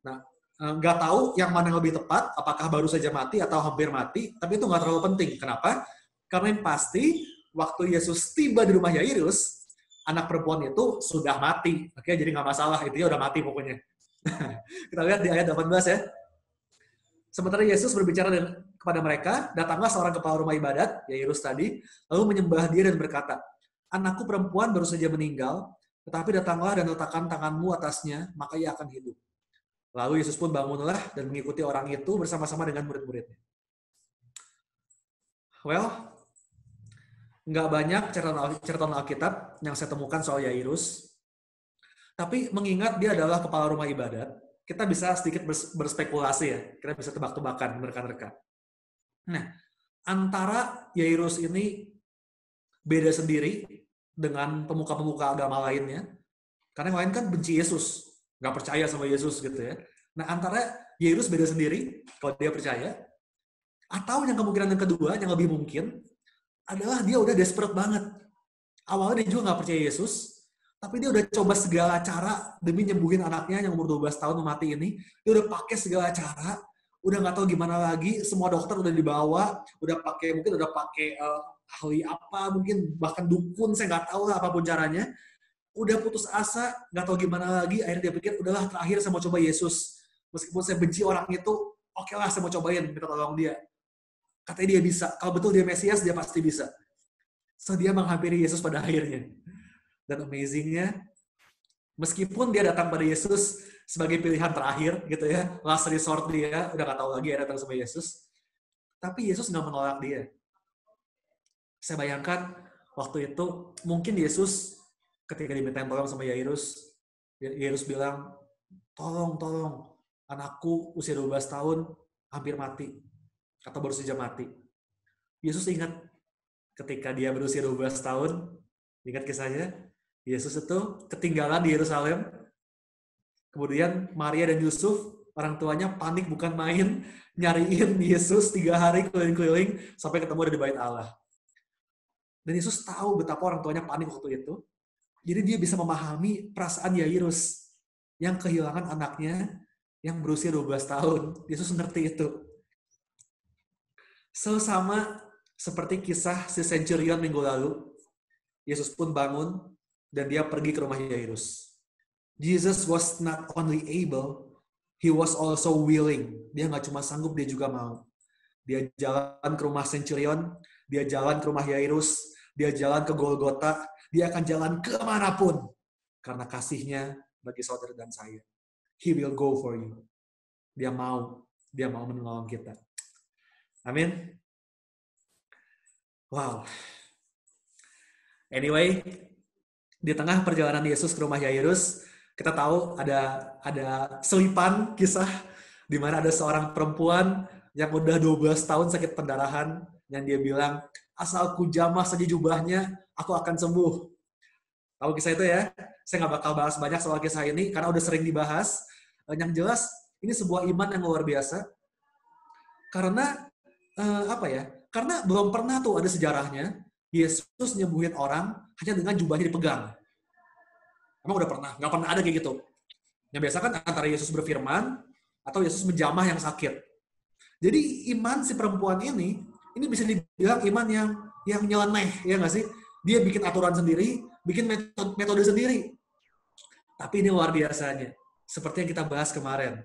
Nah, nggak tahu yang mana yang lebih tepat, apakah baru saja mati atau hampir mati, tapi itu nggak terlalu penting. Kenapa? Karena yang pasti, waktu Yesus tiba di rumah Yairus, anak perempuan itu sudah mati. Oke, jadi nggak masalah, itu ya udah mati pokoknya. Kita lihat di ayat 18 ya. Sementara Yesus berbicara kepada mereka, datanglah seorang kepala rumah ibadat, Yairus tadi, lalu menyembah dia dan berkata, anakku perempuan baru saja meninggal, tetapi datanglah dan letakkan tanganmu atasnya, maka ia akan hidup. Lalu Yesus pun bangunlah dan mengikuti orang itu bersama-sama dengan murid-muridnya. Well, nggak banyak catatan Alkitab yang saya temukan soal Yairus. Tapi mengingat dia adalah kepala rumah ibadat, kita bisa sedikit berspekulasi ya. Kita bisa tebak-tebakan, menerka-nerka. Nah, antara Yairus ini beda sendiri dengan pemuka-pemuka agama lainnya. Karena yang lain kan benci Yesus, nggak percaya sama Yesus gitu ya. Nah, antara Yairus beda sendiri, kalau dia percaya, atau yang kemungkinan yang kedua, yang lebih mungkin, adalah dia udah desperate banget. Awalnya dia juga nggak percaya Yesus, tapi dia udah coba segala cara demi nyembuhin anaknya yang umur 12 tahun mati ini. Dia udah pakai segala cara, udah nggak tahu gimana lagi. Semua dokter udah dibawa, mungkin udah pakai ahli apa, mungkin bahkan dukun, saya nggak tahu lah apapun caranya. Udah putus asa, nggak tahu gimana lagi. Akhirnya dia pikir, udahlah terakhir saya mau coba Yesus. Meskipun saya benci orang itu, oke lah saya mau cobain, minta tolong dia. Katanya dia bisa. Kalau betul dia Mesias, dia pasti bisa. So, dia menghampiri Yesus pada akhirnya. Dan amazing-nya, meskipun dia datang pada Yesus sebagai pilihan terakhir, gitu ya, last resort dia, udah gak tahu lagi ya datang sama Yesus, tapi Yesus nggak menolak dia. Saya bayangkan, waktu itu, mungkin Yesus, ketika diminta tolong sama Yairus, Yairus bilang, tolong, anakku usia 12 tahun, hampir mati. Atau baru saja mati. Yesus ingat ketika dia berusia 12 tahun, ingat kisahnya, Yesus itu ketinggalan di Yerusalem, kemudian Maria dan Yusuf Orang tuanya panik bukan main, nyariin Yesus 3 hari keliling-keliling sampai ketemu di bait Allah. Dan Yesus tahu betapa orang tuanya panik waktu itu. Jadi dia bisa memahami perasaan Yairus yang kehilangan anaknya yang berusia 12 tahun. Yesus ngerti itu. So, sama seperti kisah si centurion minggu lalu, Yesus pun bangun dan dia pergi ke rumah Yairus. Jesus was not only able, he was also willing. Dia nggak cuma sanggup, dia juga mau. Dia jalan ke rumah centurion, dia jalan ke rumah Yairus, dia jalan ke Golgota, dia akan jalan kemanapun. Karena kasihnya bagi saudara dan saya. He will go for you. Dia mau menolong kita. Amin. Wow. Anyway, di tengah perjalanan Yesus ke rumah Yairus, kita tahu ada selipan kisah di mana ada seorang perempuan yang udah 12 tahun sakit pendarahan yang dia bilang, asal ku jamah saja jubahnya, aku akan sembuh. Tahu kisah itu ya? Saya nggak bakal bahas banyak soal kisah ini karena udah sering dibahas. Yang jelas ini sebuah iman yang luar biasa. Karena Karena belum pernah tuh ada sejarahnya Yesus nyembuhin orang hanya dengan jubahnya dipegang. Emang udah pernah? Nggak pernah ada kayak gitu. Yang biasa kan antara Yesus berfirman atau Yesus menjamah yang sakit. Jadi iman si perempuan ini bisa dibilang iman yang nyeleneh, ya nggak sih? Dia bikin aturan sendiri, bikin metode sendiri. Tapi ini luar biasanya. Seperti yang kita bahas kemarin.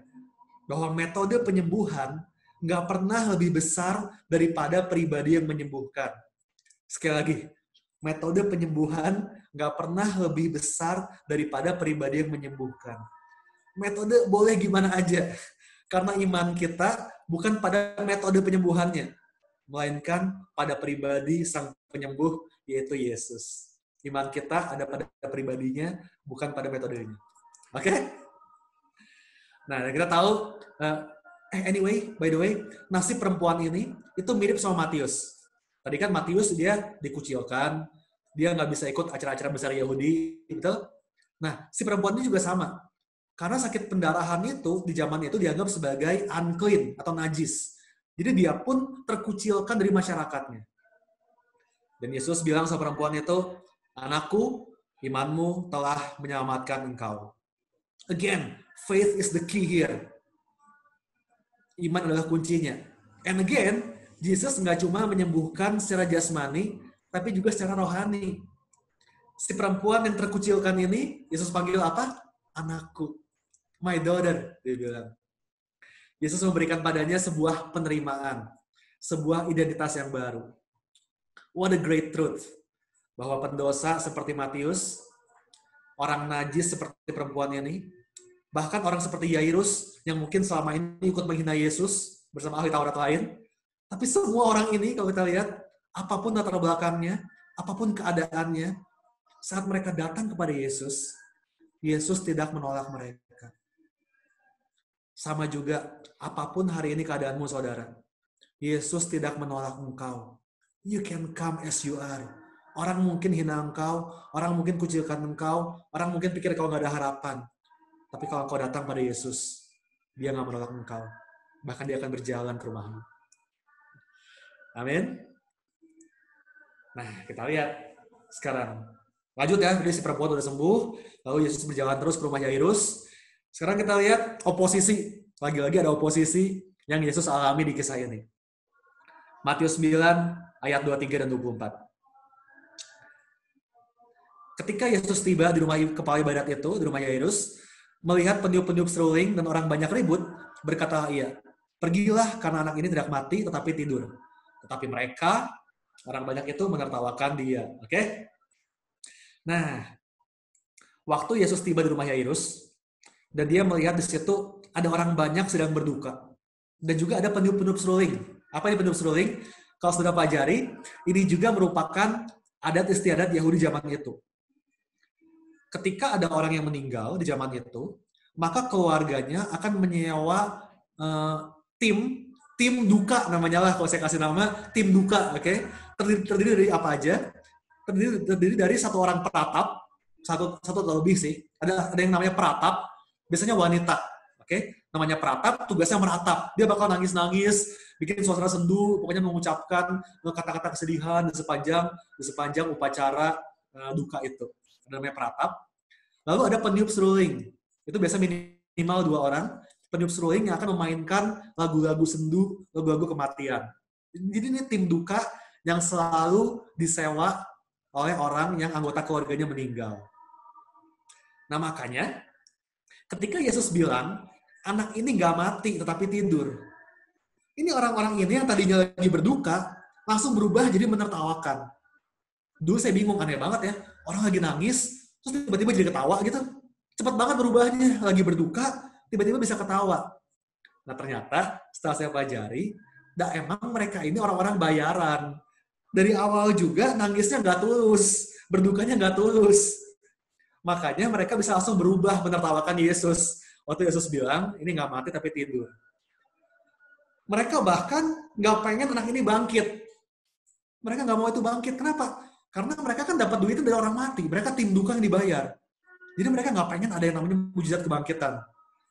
Bahwa metode penyembuhan nggak pernah lebih besar daripada pribadi yang menyembuhkan. Sekali lagi, metode penyembuhan nggak pernah lebih besar daripada pribadi yang menyembuhkan. Metode boleh gimana aja. Karena iman kita bukan pada metode penyembuhannya. Melainkan pada pribadi sang penyembuh, yaitu Yesus. Iman kita ada pada pribadinya, bukan pada metodenya. Oke? Nah, kita tahu, anyway, by the way, nasib perempuan ini itu mirip sama Matius. Tadi kan Matius dia dikucilkan, dia nggak bisa ikut acara-acara besar Yahudi, betul? Nah, si perempuan ini juga sama. Karena sakit pendarahan itu di zaman itu dianggap sebagai unclean atau najis. Jadi dia pun terkucilkan dari masyarakatnya. Dan Yesus bilang sama perempuan itu, anakku, imanmu telah menyelamatkan engkau. Again, faith is the key here. Iman adalah kuncinya. And again, Jesus nggak cuma menyembuhkan secara jasmani, tapi juga secara rohani. Si perempuan yang terkucilkan ini, Yesus panggil apa? Anakku. My daughter, dia bilang. Yesus memberikan padanya sebuah penerimaan, sebuah identitas yang baru. What a great truth. Bahwa pendosa seperti Matius, orang najis seperti perempuan ini, bahkan orang seperti Yairus yang mungkin selama ini ikut menghina Yesus bersama ahli Taurat lain, tapi semua orang ini kalau kita lihat, apapun latar belakangnya, apapun keadaannya, saat mereka datang kepada Yesus, Yesus tidak menolak mereka. Sama juga, apapun hari ini keadaanmu, saudara. Yesus tidak menolak engkau. You can come as you are. Orang mungkin hina engkau, orang mungkin kucilkan engkau, orang mungkin pikir kau nggak ada harapan. Tapi kalau engkau datang pada Yesus, dia nggak menolak engkau. Bahkan dia akan berjalan ke rumahmu. Amin. Nah, kita lihat sekarang. Lanjut ya, jadi si perempuan udah sembuh, lalu Yesus berjalan terus ke rumah Yairus. Sekarang kita lihat oposisi. Lagi-lagi ada oposisi yang Yesus alami di kisah ini. Matius 9 ayat 23 dan 24. Ketika Yesus tiba di rumah kepala ibadat itu, di rumah Yairus, melihat peniup-peniup seruling dan orang banyak ribut, berkatalah ia, pergilah karena anak ini tidak mati tetapi tidur. Tetapi mereka, orang banyak itu menertawakan dia. Oke? Nah, waktu Yesus tiba di rumah Yairus, dan dia melihat di situ ada orang banyak sedang berduka. Dan juga ada peniup-peniup seruling. Apa ini peniup seruling? Kalau sudah pelajari, ini juga merupakan adat istiadat Yahudi zaman itu. Ketika ada orang yang meninggal di zaman itu, maka keluarganya akan menyewa tim duka namanya lah, kalau saya kasih nama tim duka, oke? Terdiri dari apa aja? Terdiri dari satu orang peratap, satu atau lebih sih. Ada yang namanya peratap, biasanya wanita, oke? namanya peratap, tugasnya meratap. Dia bakal nangis-nangis, bikin suasana sendu, pokoknya mengucapkan kata-kata kesedihan di sepanjang upacara duka itu. Namanya peratap. Lalu ada peniup seruling. Itu biasa minimal 2 orang. Peniup seruling yang akan memainkan lagu-lagu sendu, lagu-lagu kematian. Jadi ini tim duka yang selalu disewa oleh orang yang anggota keluarganya meninggal. Nah makanya, ketika Yesus bilang, anak ini nggak mati tetapi tidur. Ini orang-orang ini yang tadinya lagi berduka, langsung berubah jadi menertawakan. Dulu saya bingung, aneh banget ya. Orang lagi nangis, terus tiba-tiba jadi ketawa gitu. Cepat banget berubahnya. Lagi berduka, tiba-tiba bisa ketawa. Nah ternyata setelah saya pelajari, emang mereka ini orang-orang bayaran. Dari awal juga nangisnya nggak tulus, berdukanya nggak tulus. Makanya mereka bisa langsung berubah menertawakan Yesus. Waktu Yesus bilang, ini nggak mati tapi tidur. Mereka bahkan nggak pengen anak ini bangkit. Mereka nggak mau itu bangkit. Kenapa? Karena mereka kan dapat duit dari orang mati. Mereka tim duka yang dibayar. Jadi mereka nggak pengen ada yang namanya mujizat kebangkitan.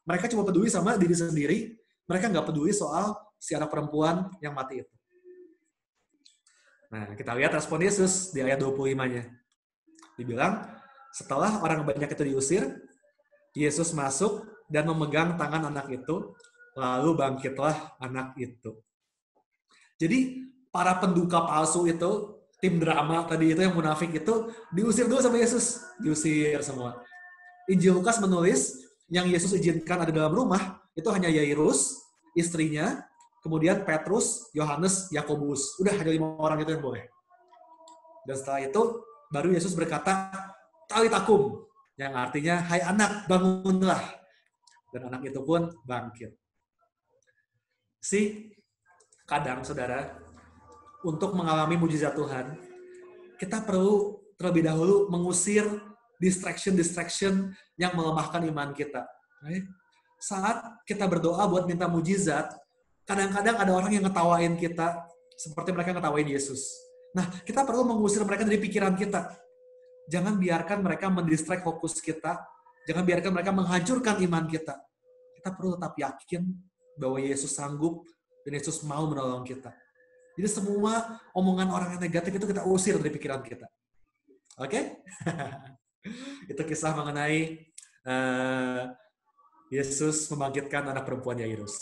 Mereka cuma peduli sama diri sendiri. Mereka nggak peduli soal si anak perempuan yang mati itu. Nah, kita lihat respon Yesus di ayat 25-nya. Dibilang, setelah orang banyak itu diusir, Yesus masuk dan memegang tangan anak itu, lalu bangkitlah anak itu. Jadi, para penduka palsu itu, tim drama tadi itu yang munafik itu, diusir dulu sama Yesus. Diusir semua. Injil Lukas menulis, yang Yesus izinkan ada dalam rumah, itu hanya Yairus, istrinya, kemudian Petrus, Yohanes, Yakobus. Udah hanya 5 orang itu yang boleh. Dan setelah itu, baru Yesus berkata, Talitakum, yang artinya, hai anak, bangunlah. Dan anak itu pun bangkit. Kadang, saudara, untuk mengalami mujizat Tuhan, kita perlu terlebih dahulu mengusir distraction yang melemahkan iman kita. Saat kita berdoa buat minta mujizat, kadang-kadang ada orang yang ngetawain kita, seperti mereka ngetawain Yesus. Nah, kita perlu mengusir mereka dari pikiran kita. Jangan biarkan mereka mendistract fokus kita. Jangan biarkan mereka menghancurkan iman kita. Kita perlu tetap yakin bahwa Yesus sanggup dan Yesus mau menolong kita. Jadi semua omongan orang yang negatif itu kita usir dari pikiran kita. Oke? Itu kisah mengenai Yesus membangkitkan anak perempuan Yairus.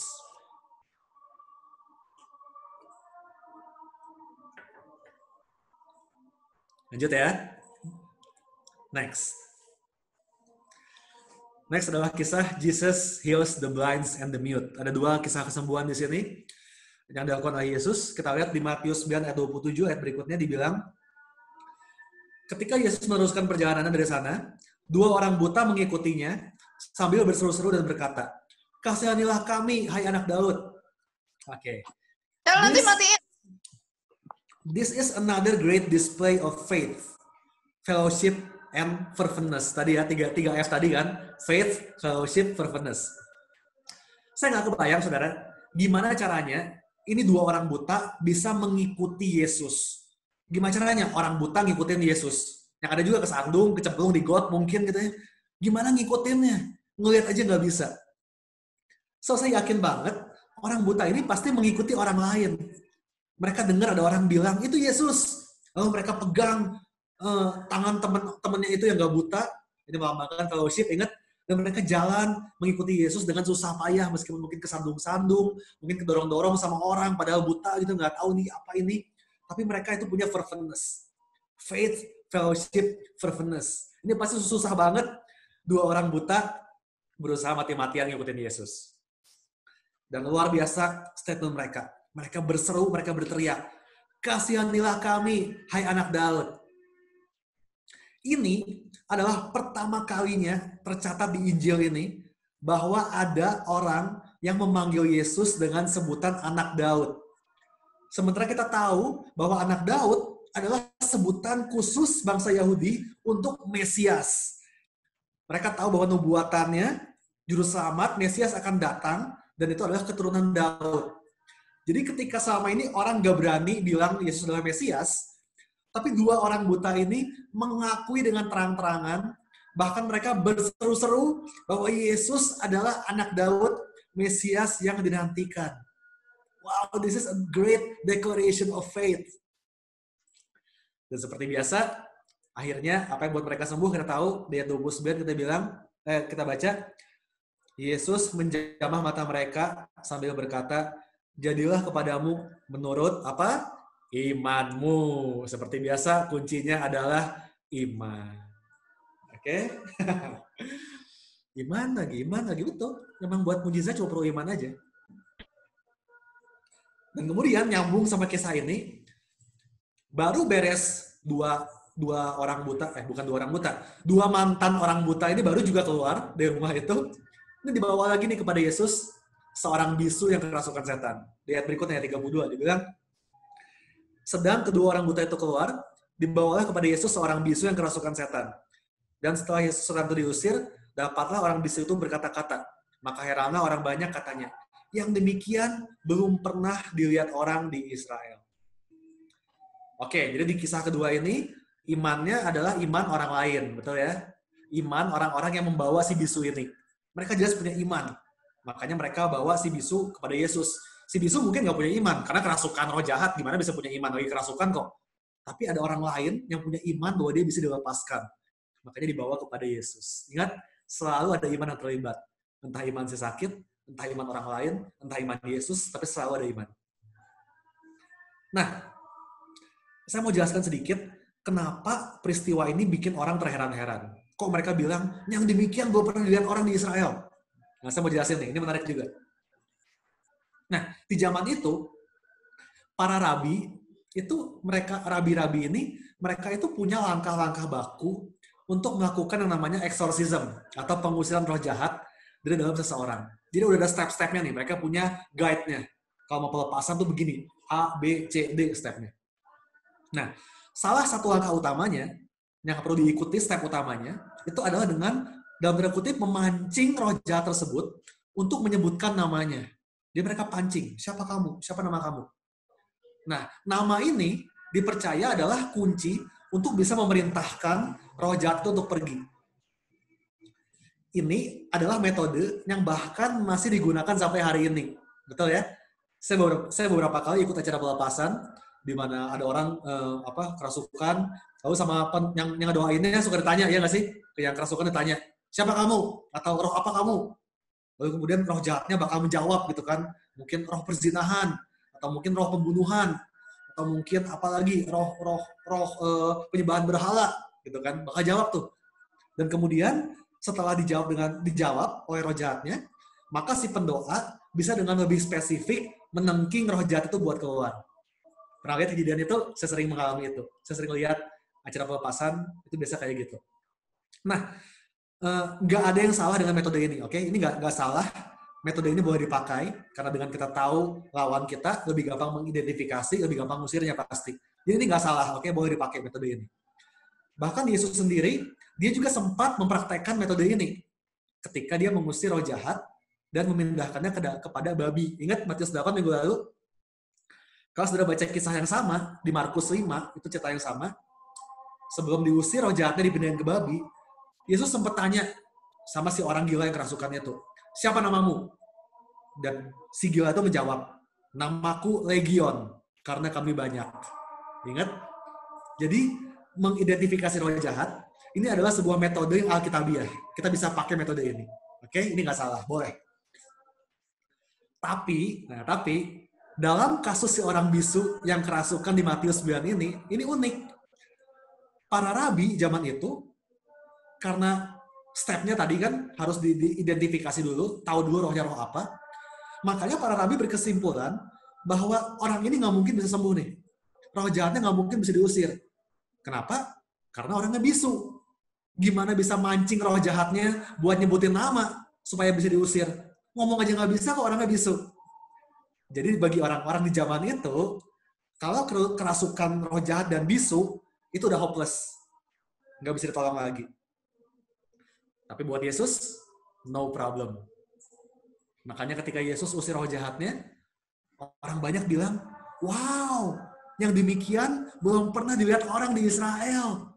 Lanjut ya. Next adalah kisah Jesus heals the blind and the mute. Ada 2 kisah kesembuhan di sini yang dilakukan oleh Yesus. Kita lihat di Matius 9 ayat 27, ayat berikutnya dibilang, ketika Yesus meneruskan perjalanannya dari sana, 2 orang buta mengikutinya sambil berseru-seru dan berkata, kasihanilah kami, hai anak Daud. Oke. This is another great display of faith, fellowship, and ferventness. Tadi ya, 3 F tadi kan. Faith, fellowship, ferventness. Saya nggak kebayang, saudara, gimana caranya ini 2 orang buta bisa mengikuti Yesus. Gimana caranya orang buta ngikutin Yesus? Yang ada juga kesandung, kecemplung di got mungkin gitu ya. Gimana ngikutinnya? Ngelihat aja nggak bisa. So, saya yakin banget orang buta ini pasti mengikuti orang lain. Mereka dengar ada orang bilang, itu Yesus. Lalu mereka pegang tangan teman-temannya itu yang nggak buta. Ini melambangkan fellowship, ingat. Dan mereka jalan mengikuti Yesus dengan susah payah, meskipun mungkin kesandung-sandung, mungkin kedorong-dorong sama orang, padahal buta gitu, nggak tahu nih apa ini. Tapi mereka itu punya ferventness. Faith, fellowship, ferventness. Ini pasti susah banget 2 orang buta berusaha mati-matian ngikutin Yesus. Dan luar biasa statement mereka. Mereka berseru, mereka berteriak, kasihanilah kami, hai anak Daud. Ini adalah pertama kalinya tercatat di Injil ini bahwa ada orang yang memanggil Yesus dengan sebutan anak Daud. Sementara kita tahu bahwa anak Daud adalah sebutan khusus bangsa Yahudi untuk Mesias. Mereka tahu bahwa nubuatannya, juru selamat, Mesias akan datang, dan itu adalah keturunan Daud. Jadi ketika selama ini orang gak berani bilang Yesus adalah Mesias, tapi 2 orang buta ini mengakui dengan terang-terangan, bahkan mereka berseru-seru bahwa Yesus adalah anak Daud, Mesias yang dinantikan. Wow, this is a great declaration of faith. Dan seperti biasa, akhirnya apa yang buat mereka sembuh, kita tahu, di ayat 29 kita baca, Yesus menjamah mata mereka sambil berkata, jadilah kepadamu menurut apa? Imanmu. Seperti biasa, kuncinya adalah iman. Oke? Iman lagi, betul. Memang buat mujizat cuma perlu iman aja. Dan kemudian nyambung sama kisah ini, baru beres dua orang buta, bukan dua orang buta, dua mantan orang buta ini baru juga keluar dari rumah itu. Ini dibawa lagi nih kepada Yesus, seorang bisu yang kerasukan setan. Di ayat berikutnya, ayat 32, dibilang, sedang kedua orang buta itu keluar, dibawalah kepada Yesus seorang bisu yang kerasukan setan. Dan setelah Yesus setan itu diusir, dapatlah orang bisu itu berkata-kata. Maka heranlah orang banyak katanya, yang demikian belum pernah dilihat orang di Israel. Oke, jadi di kisah kedua ini, imannya adalah iman orang lain, betul ya? Iman orang-orang yang membawa si bisu ini. Mereka jelas punya iman. Makanya mereka bawa si bisu kepada Yesus. Si bisu mungkin nggak punya iman, karena kerasukan roh jahat, gimana bisa punya iman? Lagi kerasukan kok. Tapi ada orang lain yang punya iman bahwa dia bisa dilepaskan. Makanya dibawa kepada Yesus. Ingat, selalu ada iman yang terlibat. Entah iman si sakit, entah iman orang lain, entah iman Yesus, tapi selalu ada iman. Nah, saya mau jelaskan sedikit, kenapa peristiwa ini bikin orang terheran-heran. Kok mereka bilang, yang demikian belum pernah dilihat orang di Israel. Nah, saya mau jelasin nih, ini menarik juga. Nah, di zaman itu, para rabi, itu mereka, rabi-rabi ini, mereka itu punya langkah-langkah baku untuk melakukan yang namanya exorcism, atau pengusiran roh jahat dari dalam seseorang. Jadi udah ada step-stepnya nih, mereka punya guide-nya. Kalau mau pelepasan tuh begini, A, B, C, D stepnya. Nah, salah satu langkah utamanya, yang perlu diikuti step utamanya, itu adalah dengan, dalam tanda kutip, memancing roh jahat tersebut untuk menyebutkan namanya. Jadi mereka pancing, siapa kamu? Siapa nama kamu? Nah, nama ini dipercaya adalah kunci untuk bisa memerintahkan roh jahat itu untuk pergi. Ini adalah metode yang bahkan masih digunakan sampai hari ini. Betul ya? Saya beberapa kali ikut acara pelepasan, di mana ada orang kerasukan, lalu sama yang ngedoainnya suka ditanya, ya nggak sih? Yang kerasukan ditanya, siapa kamu? Atau roh apa kamu? Lalu kemudian roh jahatnya bakal menjawab gitu kan. Mungkin roh perzinahan, atau mungkin roh pembunuhan, atau mungkin apalagi roh penyembahan berhala gitu kan. Bakal jawab tuh. Dan kemudian setelah dijawab oleh roh jahatnya, maka si pendoa bisa dengan lebih spesifik menengking roh jahat itu buat keluar. Pernah lihat kejadian itu? Saya sering mengalami itu. Saya sering lihat acara pelepasan, itu biasa kayak gitu. Nah, nggak ada yang salah dengan metode ini, oke? Ini nggak salah. Metode ini boleh dipakai, karena dengan kita tahu lawan kita, lebih gampang mengidentifikasi, lebih gampang ngusirnya pasti. Jadi ini nggak salah, oke? Boleh dipakai metode ini. Bahkan Yesus sendiri, dia juga sempat mempraktekkan metode ini. Ketika dia mengusir roh jahat, dan memindahkannya kepada babi. Ingat Matius 8 minggu lalu? Kalau sudah baca kisah yang sama, di Markus 5, itu cerita yang sama, sebelum diusir roh jahatnya dipindahin ke babi, Yesus sempat tanya sama si orang gila yang kerasukannya itu, siapa namamu? Dan si gila itu menjawab, namaku Legion, karena kami banyak. Ingat? Jadi, mengidentifikasi roh jahat, ini adalah sebuah metode yang alkitabiah. Kita bisa pakai metode ini. Oke? Ini nggak salah, boleh. Tapi, dalam kasus si orang bisu yang kerasukan di Matius 9 ini unik. Para rabi zaman itu, karena stepnya tadi kan harus diidentifikasi dulu, tahu dulu rohnya roh apa, makanya para rabi berkesimpulan bahwa orang ini nggak mungkin bisa sembuh nih. Roh jahatnya nggak mungkin bisa diusir. Kenapa? Karena orangnya bisu. Gimana bisa mancing roh jahatnya buat nyebutin nama supaya bisa diusir? Ngomong aja nggak bisa kok orangnya bisu. Jadi bagi orang-orang di zaman itu, kalau kerasukan roh jahat dan bisu, itu udah hopeless. Nggak bisa ditolong lagi. Tapi buat Yesus, no problem. Makanya ketika Yesus usir roh jahatnya, orang banyak bilang, wow, yang demikian belum pernah dilihat orang di Israel.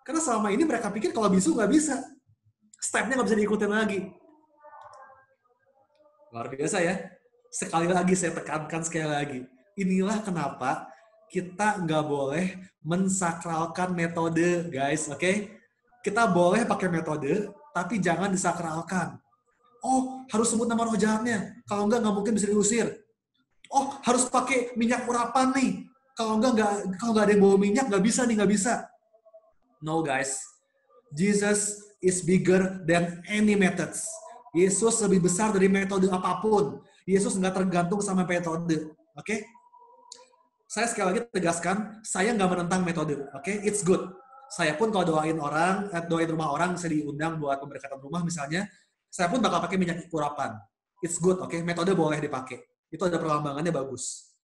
Karena selama ini mereka pikir kalau bisu nggak bisa. Stepnya nggak bisa diikutin lagi. Luar biasa ya. Sekali lagi saya tekankan sekali lagi. Inilah kenapa kita nggak boleh mensakralkan metode, guys. Oke? Kita boleh pakai metode, tapi jangan disakralkan. Oh, harus sebut nama roh jahatnya. Kalau nggak mungkin bisa diusir. Oh, harus pakai minyak urapan nih. Kalau nggak ada yang bawa minyak, nggak bisa nih, nggak bisa. No, guys. Jesus is bigger than any methods. Yesus lebih besar dari metode apapun. Yesus nggak tergantung sama metode. Oke? Saya sekali lagi tegaskan, saya nggak menentang metode. Oke? It's good. Saya pun kalau doain rumah orang, saya diundang buat pemberkatan rumah misalnya, saya pun bakal pakai minyak urapan. It's good, oke? Metode boleh dipakai. Itu ada perlambangannya bagus.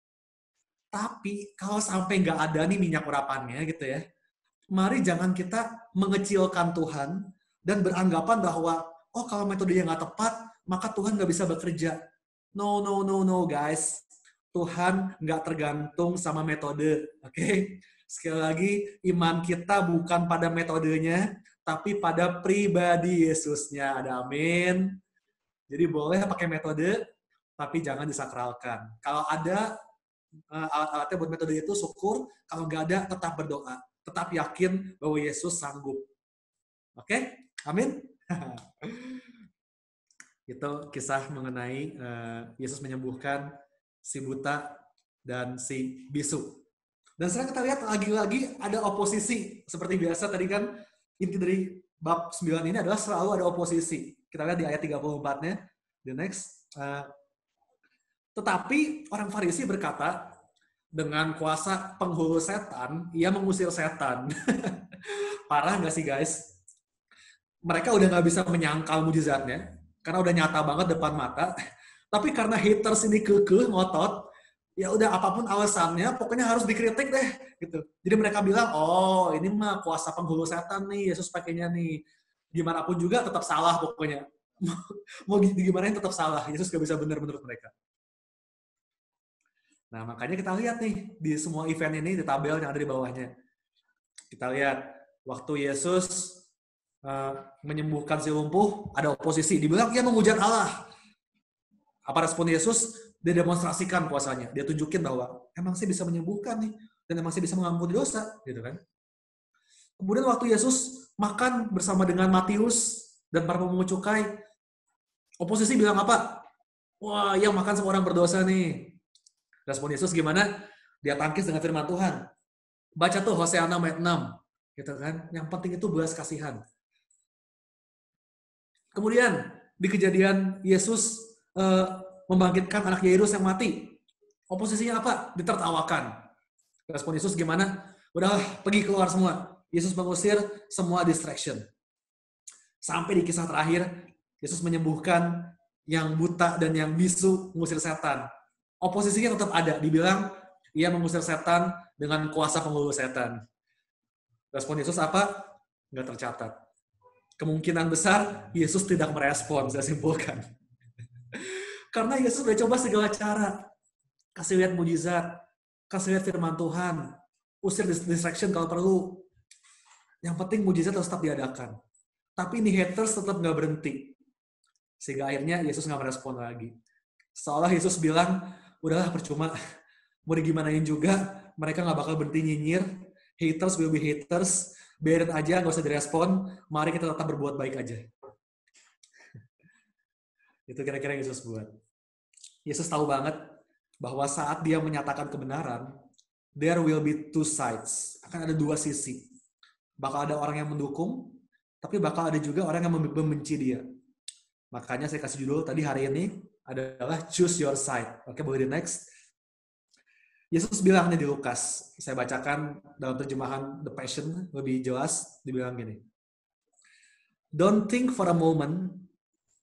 Tapi kalau sampai nggak ada nih minyak urapannya gitu ya, mari jangan kita mengecilkan Tuhan dan beranggapan bahwa, oh kalau metodenya nggak tepat, maka Tuhan nggak bisa bekerja. No, no, no, no, guys. Tuhan nggak tergantung sama metode. Oke? Sekali lagi, iman kita bukan pada metodenya, tapi pada pribadi Yesusnya. Ada amin. Jadi boleh pakai metode, tapi jangan disakralkan. Kalau ada alat-alatnya buat metode itu, syukur. Kalau nggak ada, tetap berdoa. Tetap yakin bahwa Yesus sanggup. Oke? Amin? Itu kisah mengenai Yesus menyembuhkan si buta dan si bisu. Dan sekarang kita lihat lagi-lagi ada oposisi. Seperti biasa tadi kan, inti dari bab 9 ini adalah selalu ada oposisi. Kita lihat di ayat 34-nya. The next. Tetapi orang Farisi berkata, dengan kuasa penghulu setan, ia mengusir setan. Parah nggak sih guys? Mereka udah nggak bisa menyangkal mujizatnya, karena udah nyata banget depan mata. Tapi karena haters ini kekeh, ngotot, ya udah apapun alasannya, pokoknya harus dikritik deh. Gitu. Jadi mereka bilang, oh ini mah kuasa penghulu setan nih, Yesus pakainya nih. Gimana pun juga tetap salah pokoknya. Mau gimana tetap salah, Yesus gak bisa benar menurut mereka. Nah, makanya kita lihat nih, di semua event ini, di tabel yang ada di bawahnya. Kita lihat, waktu Yesus menyembuhkan si lumpuh, ada oposisi. Dibilang, ia menghujat Allah. Apa respon Yesus? Dia demonstrasikan kuasanya. Dia tunjukin bahwa, emang sih bisa menyembuhkan nih, dan emang sih bisa mengampuni dosa. Gitu kan. Kemudian waktu Yesus makan bersama dengan Matius dan para pemungut cukai, oposisi bilang apa? Wah, yang makan sama orang berdosa nih. Respon Yesus gimana? Dia tangkis dengan firman Tuhan. Baca tuh Hosea 6 ayat 6. Gitu kan? Yang penting itu belas kasihan. Kemudian di kejadian Yesus membangkitkan anak Yairus yang mati. Oposisinya apa? Ditertawakan. Respon Yesus gimana? Udah pergi keluar semua. Yesus mengusir semua distraction. Sampai di kisah terakhir, Yesus menyembuhkan yang buta dan yang bisu, mengusir setan. Oposisinya tetap ada. Dibilang, ia mengusir setan dengan kuasa penghulu setan. Respon Yesus apa? Nggak tercatat. Kemungkinan besar, Yesus tidak merespon, saya simpulkan. Karena Yesus udah coba segala cara. Kasih lihat mujizat, kasih lihat firman Tuhan, usir distraction kalau perlu. Yang penting mujizat harus tetap diadakan. Tapi ini haters tetap nggak berhenti. Sehingga akhirnya Yesus nggak merespon lagi. Seolah Yesus bilang, udahlah percuma, mau digimanain juga, mereka nggak bakal berhenti nyinyir, haters will be haters, biarin aja, nggak usah direspon, mari kita tetap berbuat baik aja. Itu kira-kira Yesus buat. Yesus tahu banget bahwa saat dia menyatakan kebenaran, there will be two sides, akan ada dua sisi. Bakal ada orang yang mendukung, tapi bakal ada juga orang yang membenci dia. Makanya saya kasih judul tadi hari ini adalah choose your side. Oke, boleh di next. Yesus bilang nih di Lukas, saya bacakan dalam terjemahan The Passion lebih jelas, dibilang gini. Don't think for a moment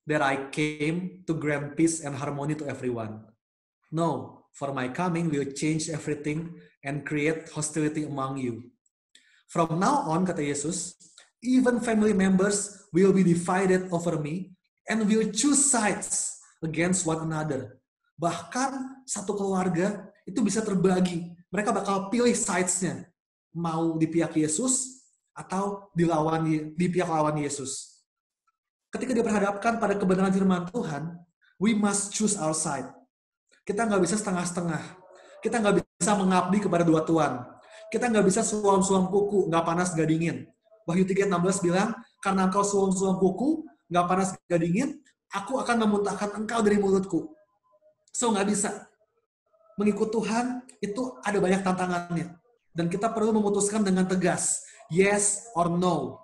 that I came to grant peace and harmony to everyone. No, for my coming will change everything and create hostility among you. From now on, kata Yesus, even family members will be divided over me and will choose sides against one another. Bahkan satu keluarga itu bisa terbagi. Mereka bakal pilih sides-nya. Mau di pihak Yesus atau di pihak lawan Yesus. Ketika dia berhadapkan pada kebenaran firman Tuhan, We must choose our side. Kita nggak bisa setengah-setengah. Kita nggak bisa mengabdi kepada dua tuan. Kita nggak bisa suam-suam kuku, nggak panas, nggak dingin. Wahyu 3:16 bilang, karena engkau suam-suam kuku, nggak panas, nggak dingin, aku akan memuntahkan engkau dari mulutku. So, nggak bisa. Mengikut Tuhan, itu ada banyak tantangannya. Dan kita perlu memutuskan dengan tegas. Yes or no.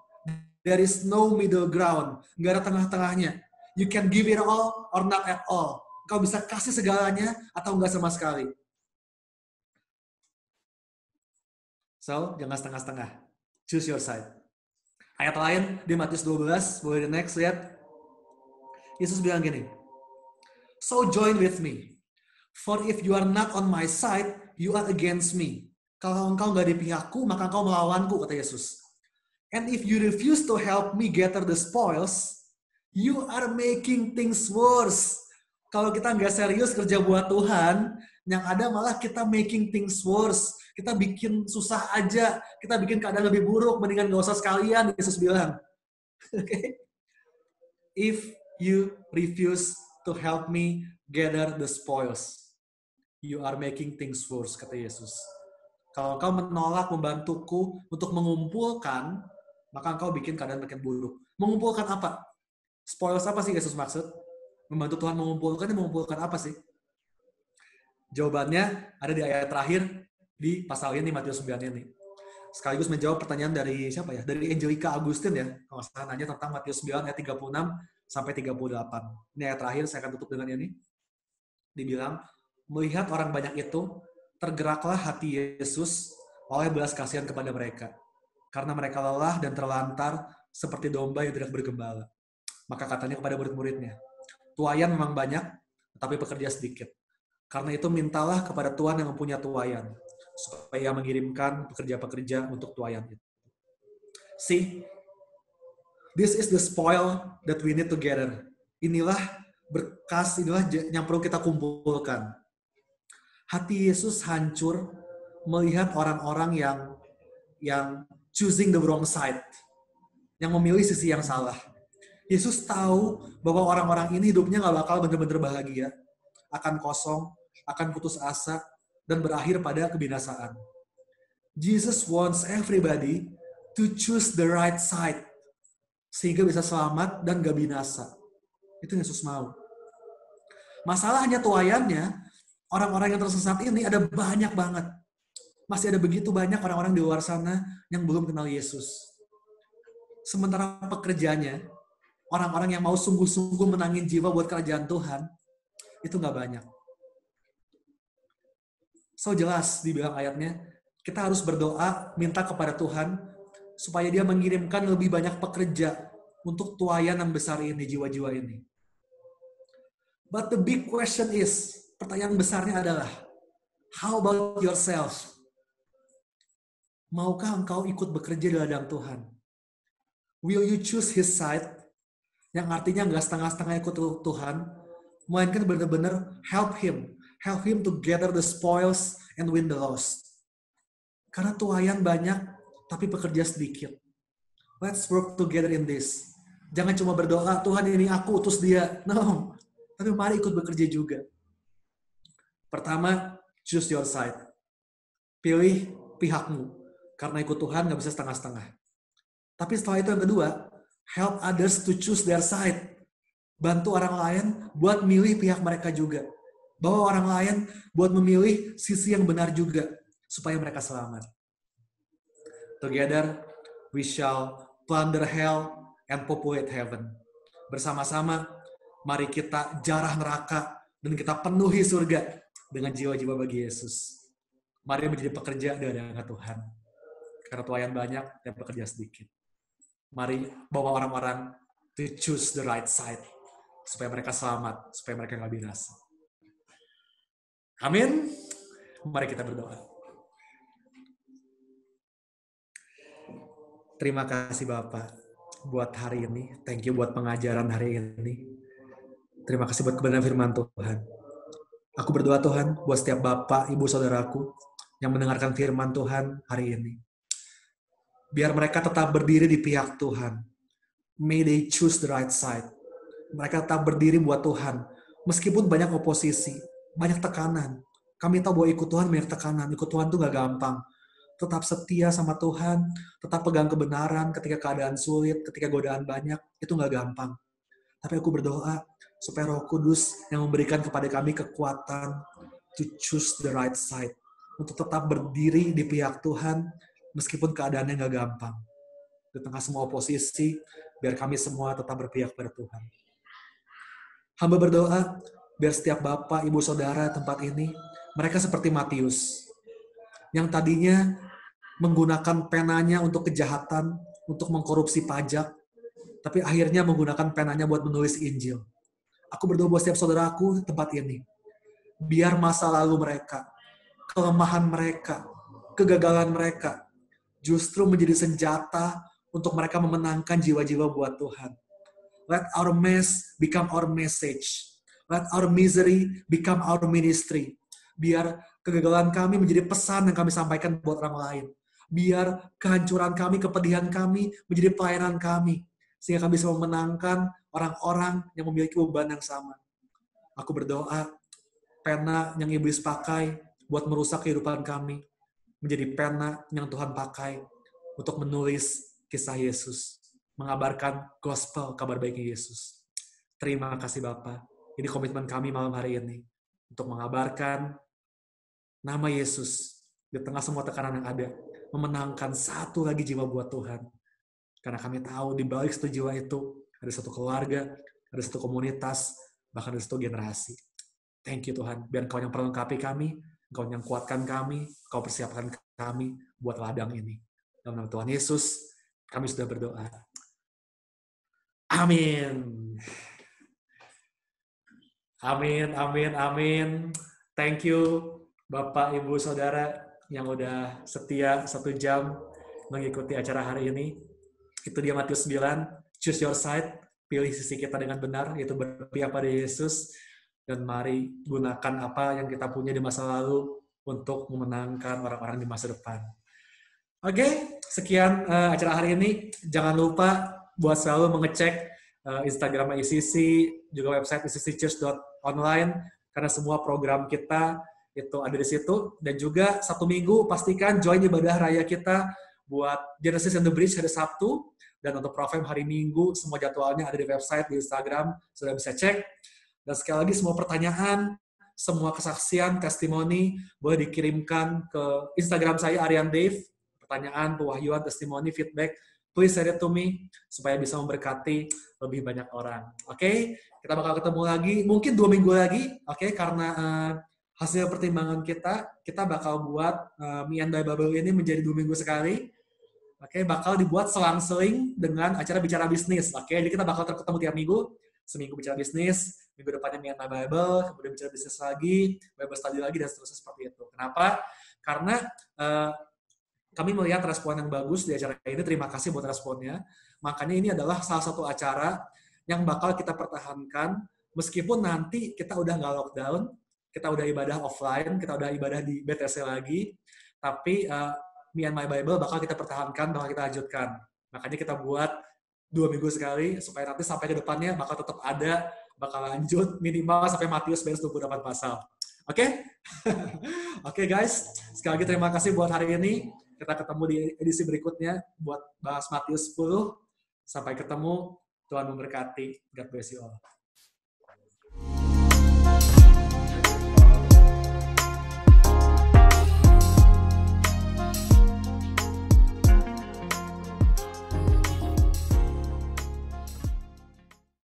There is no middle ground. Nggak ada tengah-tengahnya. You can give it all or not at all. Kau bisa kasih segalanya atau nggak sama sekali. So, jangan setengah-setengah. Choose your side. Ayat lain di Matius 12, boleh the next lihat. Yesus bilang gini, so join with me. For if you are not on my side, you are against me. Kalau engkau nggak di pihakku, maka engkau melawanku, kata Yesus. And if you refuse to help me gather the spoils, you are making things worse. Kalau kita nggak serius kerja buat Tuhan, yang ada malah kita making things worse. Kita bikin susah aja, kita bikin keadaan lebih buruk, mendingan nggak usah sekalian, Yesus bilang. Okay? If you refuse to help me gather the spoils, you are making things worse, kata Yesus. Kalau engkau menolak membantuku untuk mengumpulkan, maka engkau bikin keadaan makin buruk. Mengumpulkan apa? Spoils apa sih Yesus maksud? Membantu Tuhan mengumpulkan apa sih? Jawabannya ada di ayat terakhir di pasal ini, Matius 9 ini. Sekaligus menjawab pertanyaan dari siapa ya? Dari Angelica Agustin ya. Kalau saya nanya tentang Matius 9 ayat 36 sampai 38. Ini ayat terakhir, saya akan tutup dengan ini. Dibilang, melihat orang banyak itu, tergeraklah hati Yesus oleh belas kasihan kepada mereka. Karena mereka lelah dan terlantar seperti domba yang tidak bergembala. Maka katanya kepada murid-muridnya, tuayan memang banyak, tapi pekerja sedikit. Karena itu mintalah kepada Tuhan yang mempunyai tuayan, supaya mengirimkan pekerja-pekerja untuk tuayan itu. See, this is the spoil that we need to gather. Inilah berkas, inilah yang perlu kita kumpulkan. Hati Yesus hancur melihat orang-orang yang choosing the wrong side, yang memilih sisi yang salah. Yesus tahu bahwa orang-orang ini hidupnya nggak bakal benar-benar bahagia, akan kosong, akan putus asa, dan berakhir pada kebinasaan. Jesus wants everybody to choose the right side, sehingga bisa selamat dan gak binasa. Itu Yesus mau. Masalahnya tuayannya, orang-orang yang tersesat ini ada banyak banget. Masih ada begitu banyak orang-orang di luar sana yang belum kenal Yesus. Sementara pekerjanya, orang-orang yang mau sungguh-sungguh menangin jiwa buat kerajaan Tuhan, itu gak banyak. So jelas dibilang ayatnya, kita harus berdoa, minta kepada Tuhan, supaya dia mengirimkan lebih banyak pekerja untuk tuayan yang besar ini, jiwa-jiwa ini. But the big question is, pertanyaan besarnya adalah, how about yourself? Maukah engkau ikut bekerja di ladang Tuhan? Will you choose His side? Yang artinya nggak setengah-setengah ikut Tuhan, melainkan benar-benar help Him to gather the spoils and win the lost. Karena tuayan banyak, tapi pekerja sedikit. Let's work together in this. Jangan cuma berdoa, Tuhan ini aku utus dia. No, tapi mari ikut bekerja juga. Pertama, choose your side. Pilih pihakmu. Karena ikut Tuhan nggak bisa setengah-setengah. Tapi setelah itu yang kedua, help others to choose their side. Bantu orang lain buat milih pihak mereka juga. Bawa orang lain buat memilih sisi yang benar juga, supaya mereka selamat. Together, we shall plunder hell and populate heaven. Bersama-sama, mari kita jarah neraka dan kita penuhi surga dengan jiwa-jiwa bagi Yesus. Mari menjadi pekerja di hadapan Tuhan. Karena tuayan banyak dan pekerja sedikit. Mari bawa orang-orang to choose the right side, supaya mereka selamat, supaya mereka nggak binasa. Amin. Mari kita berdoa. Terima kasih Bapak buat hari ini. Thank you buat pengajaran hari ini. Terima kasih buat kebenaran firman Tuhan. Aku berdoa Tuhan buat setiap Bapak, Ibu, Saudaraku yang mendengarkan firman Tuhan hari ini. Biar mereka tetap berdiri di pihak Tuhan. May they choose the right side. Mereka tetap berdiri buat Tuhan. Meskipun banyak oposisi, banyak tekanan. Kami tahu bahwa ikut Tuhan banyak tekanan. Ikut Tuhan tuh gak gampang. Tetap setia sama Tuhan, tetap pegang kebenaran ketika keadaan sulit, ketika godaan banyak, itu gak gampang. Tapi aku berdoa supaya Roh Kudus yang memberikan kepada kami kekuatan to choose the right side. Untuk tetap berdiri di pihak Tuhan, meskipun keadaannya gak gampang. Di tengah semua oposisi, biar kami semua tetap berpihak pada Tuhan. Hamba berdoa, biar setiap bapak, ibu, saudara tempat ini, mereka seperti Matius, yang tadinya menggunakan penanya untuk kejahatan, untuk mengkorupsi pajak, tapi akhirnya menggunakan penanya buat menulis Injil. Aku berdoa buat setiap saudaraku tempat ini, biar masa lalu mereka, kelemahan mereka, kegagalan mereka, justru menjadi senjata untuk mereka memenangkan jiwa-jiwa buat Tuhan. Let our mess become our message. Let our misery become our ministry. Biar kegagalan kami menjadi pesan yang kami sampaikan buat orang lain. Biar kehancuran kami, kepedihan kami menjadi pelayanan kami. Sehingga kami bisa memenangkan orang-orang yang memiliki beban yang sama. Aku berdoa, pena yang iblis pakai buat merusak kehidupan kami, menjadi pena yang Tuhan pakai untuk menulis kisah Yesus. Mengabarkan gospel, kabar baiknya Yesus. Terima kasih Bapa. Ini komitmen kami malam hari ini. Untuk mengabarkan nama Yesus di tengah semua tekanan yang ada. Memenangkan satu lagi jiwa buat Tuhan. Karena kami tahu di balik satu jiwa itu, ada satu keluarga, ada satu komunitas, bahkan ada satu generasi. Thank you Tuhan. Biar Engkau yang perlengkapi kami, Engkau yang kuatkan kami, Engkau persiapkan kami buat ladang ini. Dalam nama Tuhan Yesus, kami sudah berdoa. Amin. Amin, amin, amin. Thank you, Bapak, Ibu, Saudara yang udah setia 1 jam mengikuti acara hari ini. Itu dia Matius 9, choose your side, pilih sisi kita dengan benar, yaitu berpihak pada Yesus, dan mari gunakan apa yang kita punya di masa lalu untuk memenangkan orang-orang di masa depan. Oke, sekian acara hari ini. Jangan lupa buat selalu mengecek Instagram ICC, juga website icc.church.online, karena semua program kita itu ada di situ. Dan juga Sabtu Minggu pastikan join ibadah raya kita buat Genesis and the Bridge hari Sabtu, dan untuk Profem hari Minggu, semua jadwalnya ada di website, di Instagram, sudah bisa cek. Dan sekali lagi semua pertanyaan, semua kesaksian, testimoni, boleh dikirimkan ke Instagram saya, Aryan Dave. Pertanyaan, pewahyuan, testimoni, feedback, please send it to me, supaya bisa memberkati lebih banyak orang. Oke? Kita bakal ketemu lagi, mungkin 2 minggu lagi, oke? Karena hasil pertimbangan kita bakal buat Me and My Bible ini menjadi 2 minggu sekali. Oke, bakal dibuat selang-seling dengan acara bicara bisnis. Oke, jadi kita bakal ketemu tiap minggu, seminggu bicara bisnis, minggu depannya Me and My Bible, kemudian bicara bisnis lagi, Bible study lagi, dan seterusnya seperti itu. Kenapa? Karena kami melihat respon yang bagus di acara ini, terima kasih buat responnya. Makanya ini adalah salah satu acara yang bakal kita pertahankan, meskipun nanti kita udah nggak lockdown, kita udah ibadah offline, kita udah ibadah di BTC lagi, tapi Me and My Bible bakal kita pertahankan, bakal kita lanjutkan. Makanya kita buat 2 minggu sekali, supaya nanti sampai ke depannya bakal tetap ada, bakal lanjut minimal sampai Matius beres 28 pasal. Oke? Oke guys, sekali lagi terima kasih buat hari ini. Kita ketemu di edisi berikutnya buat bahas Matius 10. Sampai ketemu. Tuhan memberkati. God bless you all.